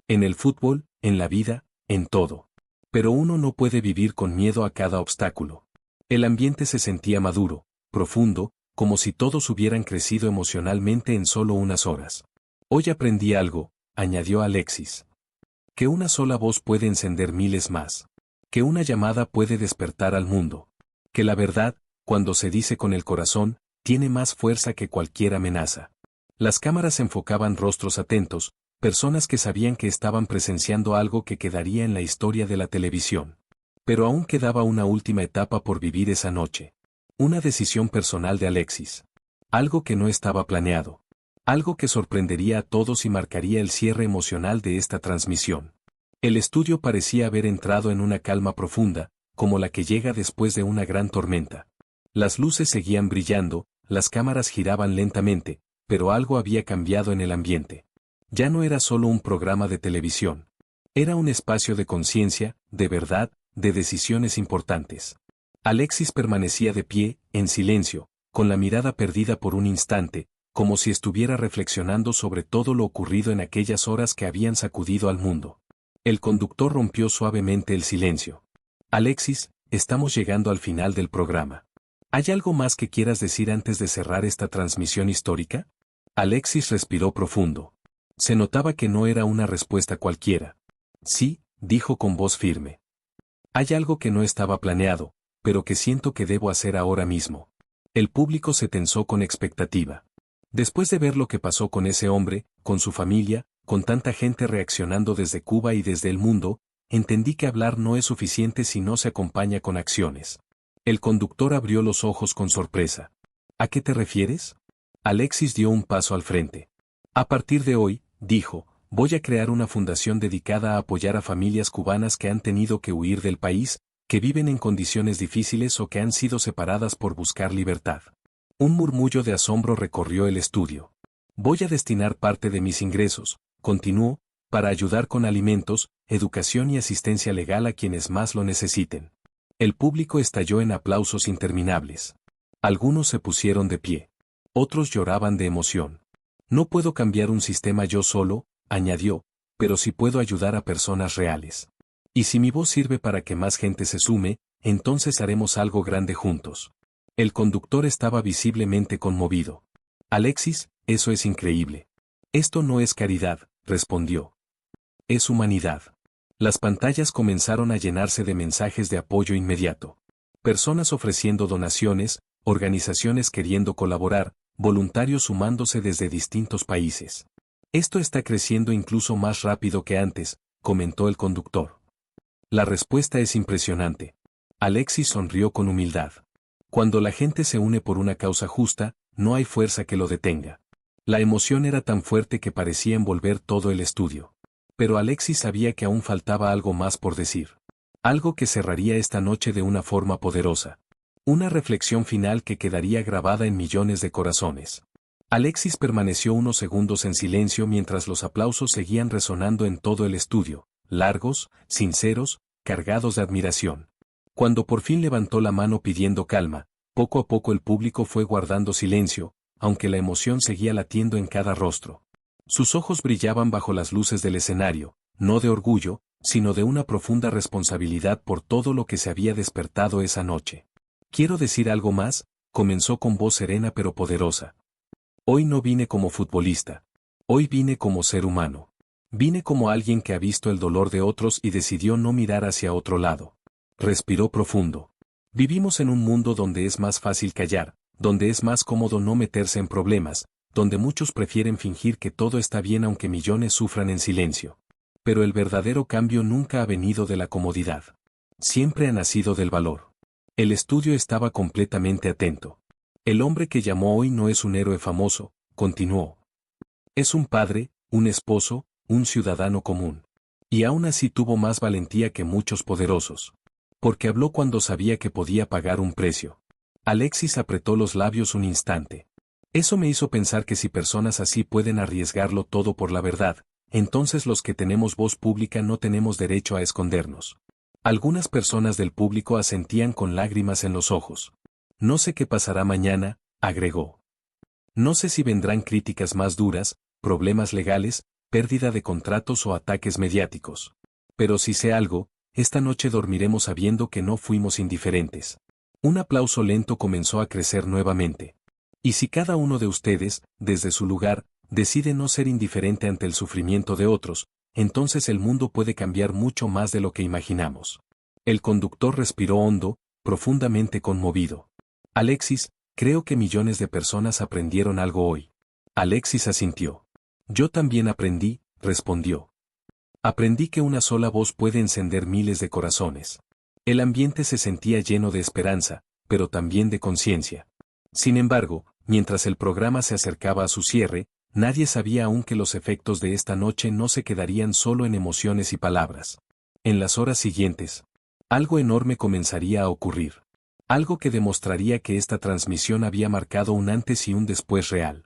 En el fútbol, en la vida, en todo. Pero uno no puede vivir con miedo a cada obstáculo. El ambiente se sentía maduro, profundo, como si todos hubieran crecido emocionalmente en solo unas horas. Hoy aprendí algo, añadió Alexis. Que una sola voz puede encender miles más. Que una llamada puede despertar al mundo. Que la verdad, cuando se dice con el corazón, tiene más fuerza que cualquier amenaza. Las cámaras enfocaban rostros atentos, personas que sabían que estaban presenciando algo que quedaría en la historia de la televisión. Pero aún quedaba una última etapa por vivir esa noche. Una decisión personal de Alexis. Algo que no estaba planeado. Algo que sorprendería a todos y marcaría el cierre emocional de esta transmisión. El estudio parecía haber entrado en una calma profunda, como la que llega después de una gran tormenta. Las luces seguían brillando, las cámaras giraban lentamente, pero algo había cambiado en el ambiente. Ya no era solo un programa de televisión. Era un espacio de conciencia, de verdad, de decisiones importantes. Alexis permanecía de pie, en silencio, con la mirada perdida por un instante, como si estuviera reflexionando sobre todo lo ocurrido en aquellas horas que habían sacudido al mundo. El conductor rompió suavemente el silencio. Alexis, estamos llegando al final del programa. ¿Hay algo más que quieras decir antes de cerrar esta transmisión histórica? Alexis respiró profundo. Se notaba que no era una respuesta cualquiera. Sí, dijo con voz firme. Hay algo que no estaba planeado, pero que siento que debo hacer ahora mismo. El público se tensó con expectativa. Después de ver lo que pasó con ese hombre, con su familia, con tanta gente reaccionando desde Cuba y desde el mundo, entendí que hablar no es suficiente si no se acompaña con acciones. El conductor abrió los ojos con sorpresa. ¿A qué te refieres? Alexis dio un paso al frente. A partir de hoy, dijo, voy a crear una fundación dedicada a apoyar a familias cubanas que han tenido que huir del país, que viven en condiciones difíciles o que han sido separadas por buscar libertad. Un murmullo de asombro recorrió el estudio. Voy a destinar parte de mis ingresos, continuó, para ayudar con alimentos, educación y asistencia legal a quienes más lo necesiten. El público estalló en aplausos interminables. Algunos se pusieron de pie. Otros lloraban de emoción. No puedo cambiar un sistema yo solo, añadió, pero sí puedo ayudar a personas reales. Y si mi voz sirve para que más gente se sume, entonces haremos algo grande juntos. El conductor estaba visiblemente conmovido. Alexis, eso es increíble. Esto no es caridad, respondió. Es humanidad. Las pantallas comenzaron a llenarse de mensajes de apoyo inmediato. Personas ofreciendo donaciones, organizaciones queriendo colaborar, voluntarios sumándose desde distintos países. Esto está creciendo incluso más rápido que antes, comentó el conductor. La respuesta es impresionante. Alexis sonrió con humildad. Cuando la gente se une por una causa justa, no hay fuerza que lo detenga. La emoción era tan fuerte que parecía envolver todo el estudio. Pero Alexis sabía que aún faltaba algo más por decir. Algo que cerraría esta noche de una forma poderosa. Una reflexión final que quedaría grabada en millones de corazones. Alexis permaneció unos segundos en silencio mientras los aplausos seguían resonando en todo el estudio, largos, sinceros, cargados de admiración. Cuando por fin levantó la mano pidiendo calma, poco a poco el público fue guardando silencio, aunque la emoción seguía latiendo en cada rostro. Sus ojos brillaban bajo las luces del escenario, no de orgullo, sino de una profunda responsabilidad por todo lo que se había despertado esa noche. Quiero decir algo más, comenzó con voz serena pero poderosa. Hoy no vine como futbolista. Hoy vine como ser humano. Vine como alguien que ha visto el dolor de otros y decidió no mirar hacia otro lado. Respiró profundo. Vivimos en un mundo donde es más fácil callar, donde es más cómodo no meterse en problemas, donde muchos prefieren fingir que todo está bien aunque millones sufran en silencio. Pero el verdadero cambio nunca ha venido de la comodidad. Siempre ha nacido del valor. El estudio estaba completamente atento. El hombre que llamó hoy no es un héroe famoso, continuó. Es un padre, un esposo, un ciudadano común. Y aún así tuvo más valentía que muchos poderosos. Porque habló cuando sabía que podía pagar un precio. Alexis apretó los labios un instante. Eso me hizo pensar que si personas así pueden arriesgarlo todo por la verdad, entonces los que tenemos voz pública no tenemos derecho a escondernos. Algunas personas del público asentían con lágrimas en los ojos. No sé qué pasará mañana, agregó. No sé si vendrán críticas más duras, problemas legales, pérdida de contratos o ataques mediáticos. Pero si sé algo, esta noche dormiremos sabiendo que no fuimos indiferentes. Un aplauso lento comenzó a crecer nuevamente. Y si cada uno de ustedes, desde su lugar, decide no ser indiferente ante el sufrimiento de otros, entonces el mundo puede cambiar mucho más de lo que imaginamos. El conductor respiró hondo, profundamente conmovido. Alexis, creo que millones de personas aprendieron algo hoy. Alexis asintió. Yo también aprendí, respondió. Aprendí que una sola voz puede encender miles de corazones. El ambiente se sentía lleno de esperanza, pero también de conciencia. Sin embargo, mientras el programa se acercaba a su cierre, nadie sabía aún que los efectos de esta noche no se quedarían solo en emociones y palabras. En las horas siguientes, algo enorme comenzaría a ocurrir. Algo que demostraría que esta transmisión había marcado un antes y un después real.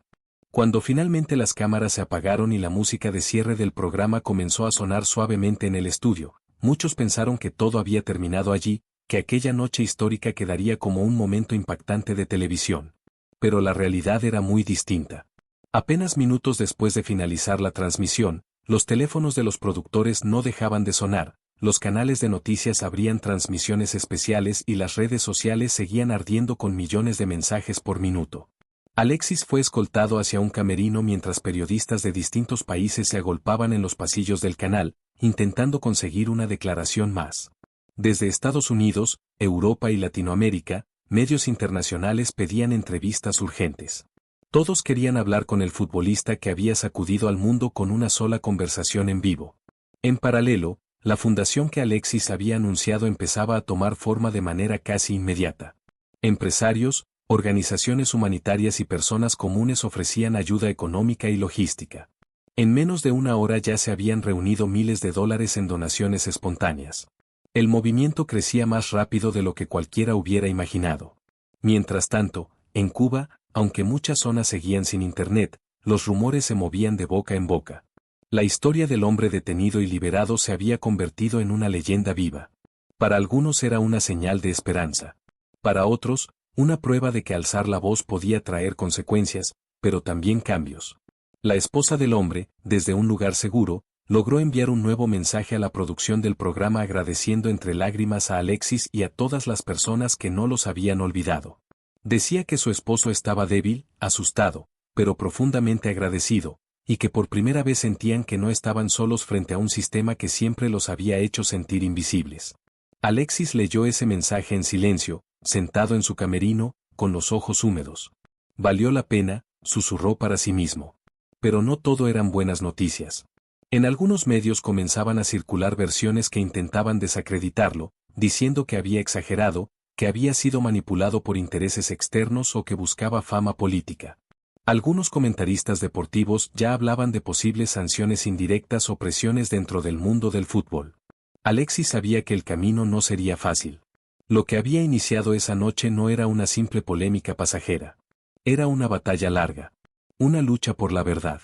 Cuando finalmente las cámaras se apagaron y la música de cierre del programa comenzó a sonar suavemente en el estudio, muchos pensaron que todo había terminado allí, que aquella noche histórica quedaría como un momento impactante de televisión. Pero la realidad era muy distinta. Apenas minutos después de finalizar la transmisión, los teléfonos de los productores no dejaban de sonar, los canales de noticias abrían transmisiones especiales y las redes sociales seguían ardiendo con millones de mensajes por minuto. Alexis fue escoltado hacia un camerino mientras periodistas de distintos países se agolpaban en los pasillos del canal, intentando conseguir una declaración más. Desde Estados Unidos, Europa y Latinoamérica, medios internacionales pedían entrevistas urgentes. Todos querían hablar con el futbolista que había sacudido al mundo con una sola conversación en vivo. En paralelo, la fundación que Alexis había anunciado empezaba a tomar forma de manera casi inmediata. Empresarios, organizaciones humanitarias y personas comunes ofrecían ayuda económica y logística. En menos de una hora ya se habían reunido miles de dólares en donaciones espontáneas. El movimiento crecía más rápido de lo que cualquiera hubiera imaginado. Mientras tanto, en Cuba, aunque muchas zonas seguían sin internet, los rumores se movían de boca en boca. La historia del hombre detenido y liberado se había convertido en una leyenda viva. Para algunos era una señal de esperanza. Para otros, una prueba de que alzar la voz podía traer consecuencias, pero también cambios. La esposa del hombre, desde un lugar seguro, logró enviar un nuevo mensaje a la producción del programa agradeciendo entre lágrimas a Alexis y a todas las personas que no los habían olvidado. Decía que su esposo estaba débil, asustado, pero profundamente agradecido, y que por primera vez sentían que no estaban solos frente a un sistema que siempre los había hecho sentir invisibles. Alexis leyó ese mensaje en silencio, sentado en su camerino, con los ojos húmedos. Valió la pena, susurró para sí mismo. Pero no todo eran buenas noticias. En algunos medios comenzaban a circular versiones que intentaban desacreditarlo, diciendo que había exagerado, que había sido manipulado por intereses externos o que buscaba fama política. Algunos comentaristas deportivos ya hablaban de posibles sanciones indirectas o presiones dentro del mundo del fútbol. Alexis sabía que el camino no sería fácil. Lo que había iniciado esa noche no era una simple polémica pasajera. Era una batalla larga. Una lucha por la verdad.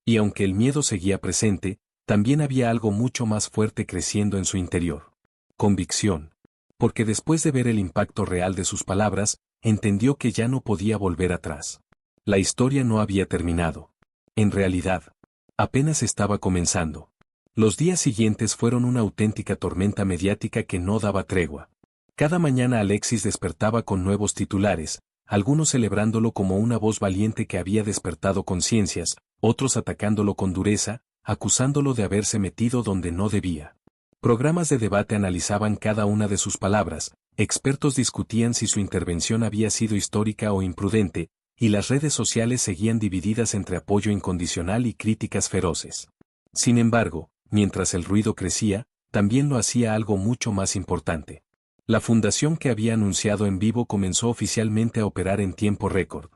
Y aunque el miedo seguía presente, también había algo mucho más fuerte creciendo en su interior. Convicción. Porque después de ver el impacto real de sus palabras, entendió que ya no podía volver atrás. La historia no había terminado. En realidad, apenas estaba comenzando. Los días siguientes fueron una auténtica tormenta mediática que no daba tregua. Cada mañana Alexis despertaba con nuevos titulares, algunos celebrándolo como una voz valiente que había despertado conciencias, otros atacándolo con dureza, acusándolo de haberse metido donde no debía. Programas de debate analizaban cada una de sus palabras, expertos discutían si su intervención había sido histórica o imprudente, y las redes sociales seguían divididas entre apoyo incondicional y críticas feroces. Sin embargo, mientras el ruido crecía, también lo hacía algo mucho más importante. La fundación que había anunciado en vivo comenzó oficialmente a operar en tiempo récord.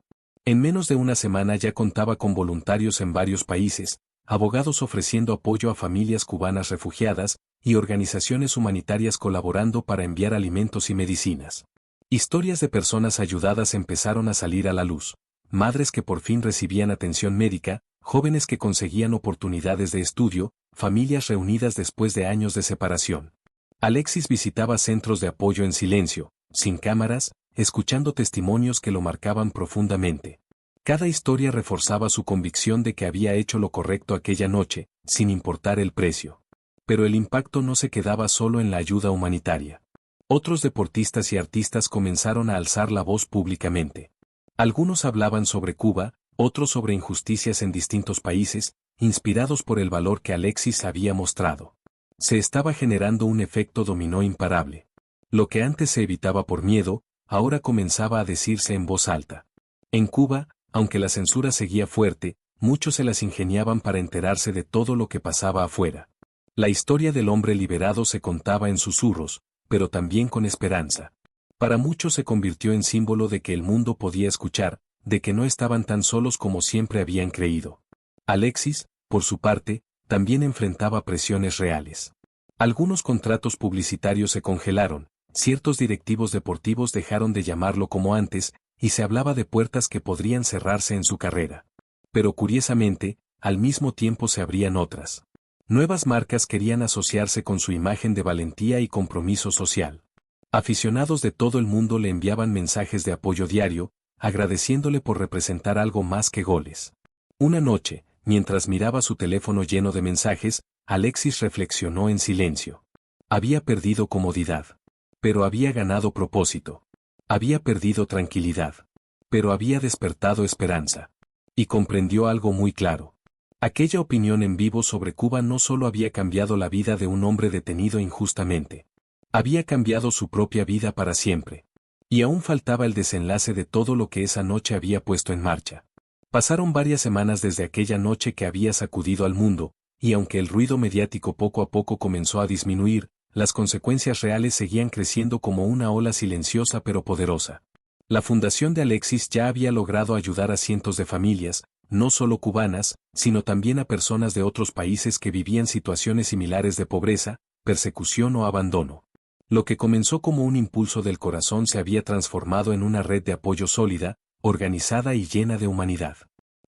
En menos de una semana ya contaba con voluntarios en varios países, abogados ofreciendo apoyo a familias cubanas refugiadas, y organizaciones humanitarias colaborando para enviar alimentos y medicinas. Historias de personas ayudadas empezaron a salir a la luz, madres que por fin recibían atención médica, jóvenes que conseguían oportunidades de estudio, familias reunidas después de años de separación. Alexis visitaba centros de apoyo en silencio, sin cámaras, escuchando testimonios que lo marcaban profundamente. Cada historia reforzaba su convicción de que había hecho lo correcto aquella noche, sin importar el precio. Pero el impacto no se quedaba solo en la ayuda humanitaria. Otros deportistas y artistas comenzaron a alzar la voz públicamente. Algunos hablaban sobre Cuba, otros sobre injusticias en distintos países, inspirados por el valor que Alexis había mostrado. Se estaba generando un efecto dominó imparable. Lo que antes se evitaba por miedo, ahora comenzaba a decirse en voz alta. En Cuba, aunque la censura seguía fuerte, muchos se las ingeniaban para enterarse de todo lo que pasaba afuera. La historia del hombre liberado se contaba en susurros, pero también con esperanza. Para muchos se convirtió en símbolo de que el mundo podía escuchar, de que no estaban tan solos como siempre habían creído. Alexis, por su parte, también enfrentaba presiones reales. Algunos contratos publicitarios se congelaron, ciertos directivos deportivos dejaron de llamarlo como antes, y se hablaba de puertas que podrían cerrarse en su carrera. Pero curiosamente, al mismo tiempo se abrían otras. Nuevas marcas querían asociarse con su imagen de valentía y compromiso social. Aficionados de todo el mundo le enviaban mensajes de apoyo diario, agradeciéndole por representar algo más que goles. Una noche, mientras miraba su teléfono lleno de mensajes, Alexis reflexionó en silencio. Había perdido comodidad. Pero había ganado propósito. Había perdido tranquilidad. Pero había despertado esperanza. Y comprendió algo muy claro. Aquella opinión en vivo sobre Cuba no solo había cambiado la vida de un hombre detenido injustamente. Había cambiado su propia vida para siempre. Y aún faltaba el desenlace de todo lo que esa noche había puesto en marcha. Pasaron varias semanas desde aquella noche que había sacudido al mundo, y aunque el ruido mediático poco a poco comenzó a disminuir, las consecuencias reales seguían creciendo como una ola silenciosa pero poderosa. La fundación de Alexis ya había logrado ayudar a cientos de familias, no solo cubanas, sino también a personas de otros países que vivían situaciones similares de pobreza, persecución o abandono. Lo que comenzó como un impulso del corazón se había transformado en una red de apoyo sólida, organizada y llena de humanidad.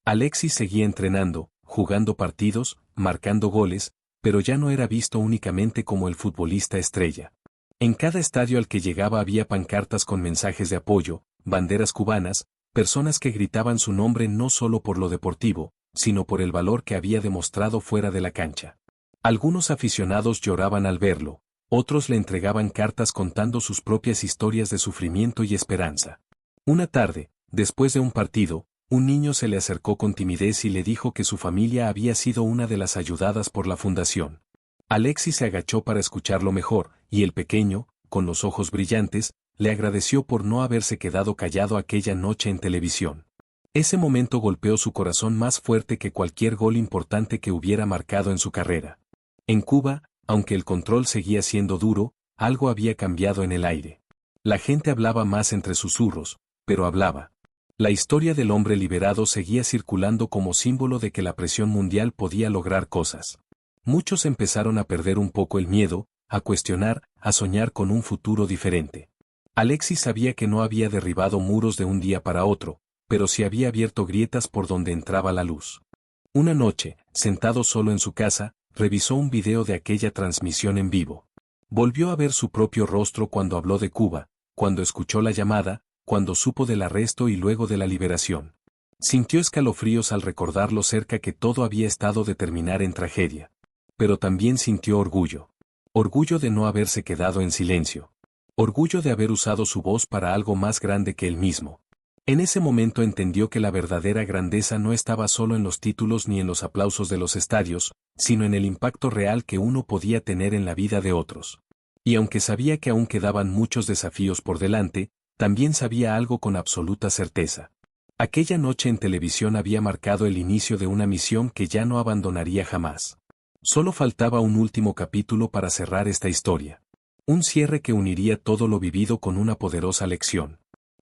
Alexis seguía entrenando, jugando partidos, marcando goles, pero ya no era visto únicamente como el futbolista estrella. En cada estadio al que llegaba había pancartas con mensajes de apoyo, banderas cubanas, personas que gritaban su nombre no solo por lo deportivo, sino por el valor que había demostrado fuera de la cancha. Algunos aficionados lloraban al verlo, otros le entregaban cartas contando sus propias historias de sufrimiento y esperanza. Una tarde, después de un partido, un niño se le acercó con timidez y le dijo que su familia había sido una de las ayudadas por la fundación. Alexis se agachó para escucharlo mejor, y el pequeño, con los ojos brillantes, le agradeció por no haberse quedado callado aquella noche en televisión. Ese momento golpeó su corazón más fuerte que cualquier gol importante que hubiera marcado en su carrera. En Cuba, aunque el control seguía siendo duro, algo había cambiado en el aire. La gente hablaba más entre susurros, pero hablaba. La historia del hombre liberado seguía circulando como símbolo de que la presión mundial podía lograr cosas. Muchos empezaron a perder un poco el miedo, a cuestionar, a soñar con un futuro diferente. Alexis sabía que no había derribado muros de un día para otro, pero sí había abierto grietas por donde entraba la luz. Una noche, sentado solo en su casa, revisó un video de aquella transmisión en vivo. Volvió a ver su propio rostro cuando habló de Cuba, cuando escuchó la llamada, cuando supo del arresto y luego de la liberación. Sintió escalofríos al recordar lo cerca que todo había estado de terminar en tragedia. Pero también sintió orgullo. Orgullo de no haberse quedado en silencio. Orgullo de haber usado su voz para algo más grande que él mismo. En ese momento entendió que la verdadera grandeza no estaba solo en los títulos ni en los aplausos de los estadios, sino en el impacto real que uno podía tener en la vida de otros. Y aunque sabía que aún quedaban muchos desafíos por delante, también sabía algo con absoluta certeza. Aquella noche en televisión había marcado el inicio de una misión que ya no abandonaría jamás. Solo faltaba un último capítulo para cerrar esta historia. Un cierre que uniría todo lo vivido con una poderosa lección.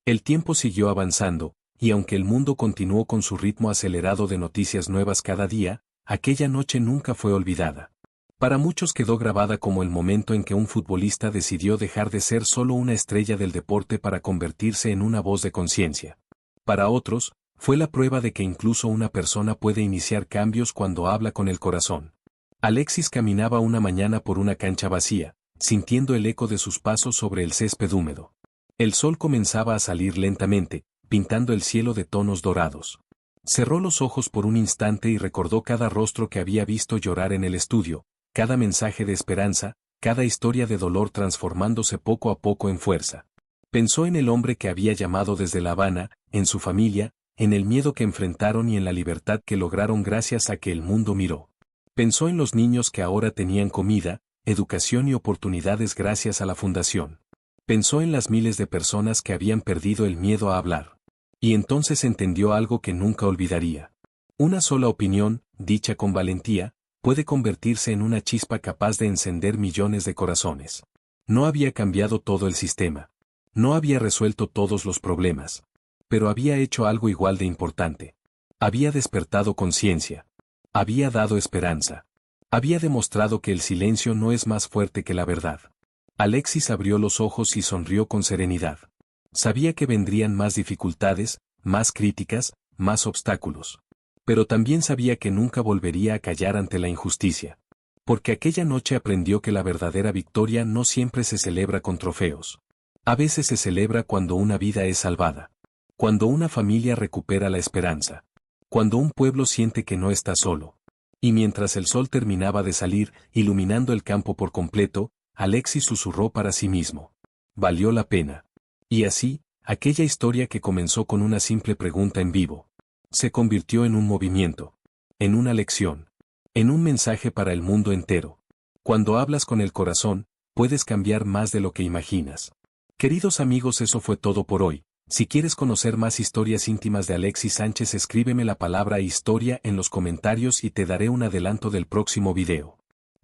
El tiempo siguió avanzando, y aunque el mundo continuó con su ritmo acelerado de noticias nuevas cada día, aquella noche nunca fue olvidada. Para muchos quedó grabada como el momento en que un futbolista decidió dejar de ser solo una estrella del deporte para convertirse en una voz de conciencia. Para otros, fue la prueba de que incluso una persona puede iniciar cambios cuando habla con el corazón. Alexis caminaba una mañana por una cancha vacía, sintiendo el eco de sus pasos sobre el césped húmedo. El sol comenzaba a salir lentamente, pintando el cielo de tonos dorados. Cerró los ojos por un instante y recordó cada rostro que había visto llorar en el estudio, cada mensaje de esperanza, cada historia de dolor transformándose poco a poco en fuerza. Pensó en el hombre que había llamado desde La Habana, en su familia, en el miedo que enfrentaron y en la libertad que lograron gracias a que el mundo miró. Pensó en los niños que ahora tenían comida, educación y oportunidades gracias a la fundación. Pensó en las miles de personas que habían perdido el miedo a hablar. Y entonces entendió algo que nunca olvidaría. Una sola opinión, dicha con valentía, puede convertirse en una chispa capaz de encender millones de corazones. No había cambiado todo el sistema. No había resuelto todos los problemas. Pero había hecho algo igual de importante. Había despertado conciencia. Había dado esperanza. Había demostrado que el silencio no es más fuerte que la verdad. Alexis abrió los ojos y sonrió con serenidad. Sabía que vendrían más dificultades, más críticas, más obstáculos. Pero también sabía que nunca volvería a callar ante la injusticia. Porque aquella noche aprendió que la verdadera victoria no siempre se celebra con trofeos. A veces se celebra cuando una vida es salvada. Cuando una familia recupera la esperanza. Cuando un pueblo siente que no está solo. Y mientras el sol terminaba de salir, iluminando el campo por completo, Alexis susurró para sí mismo. Valió la pena. Y así, aquella historia que comenzó con una simple pregunta en vivo, se convirtió en un movimiento, en una lección, en un mensaje para el mundo entero. Cuando hablas con el corazón, puedes cambiar más de lo que imaginas. Queridos amigos, eso fue todo por hoy. Si quieres conocer más historias íntimas de Alexis Sánchez, escríbeme la palabra historia en los comentarios y te daré un adelanto del próximo video.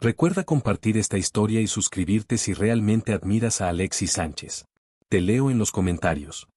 Recuerda compartir esta historia y suscribirte si realmente admiras a Alexis Sánchez. Te leo en los comentarios.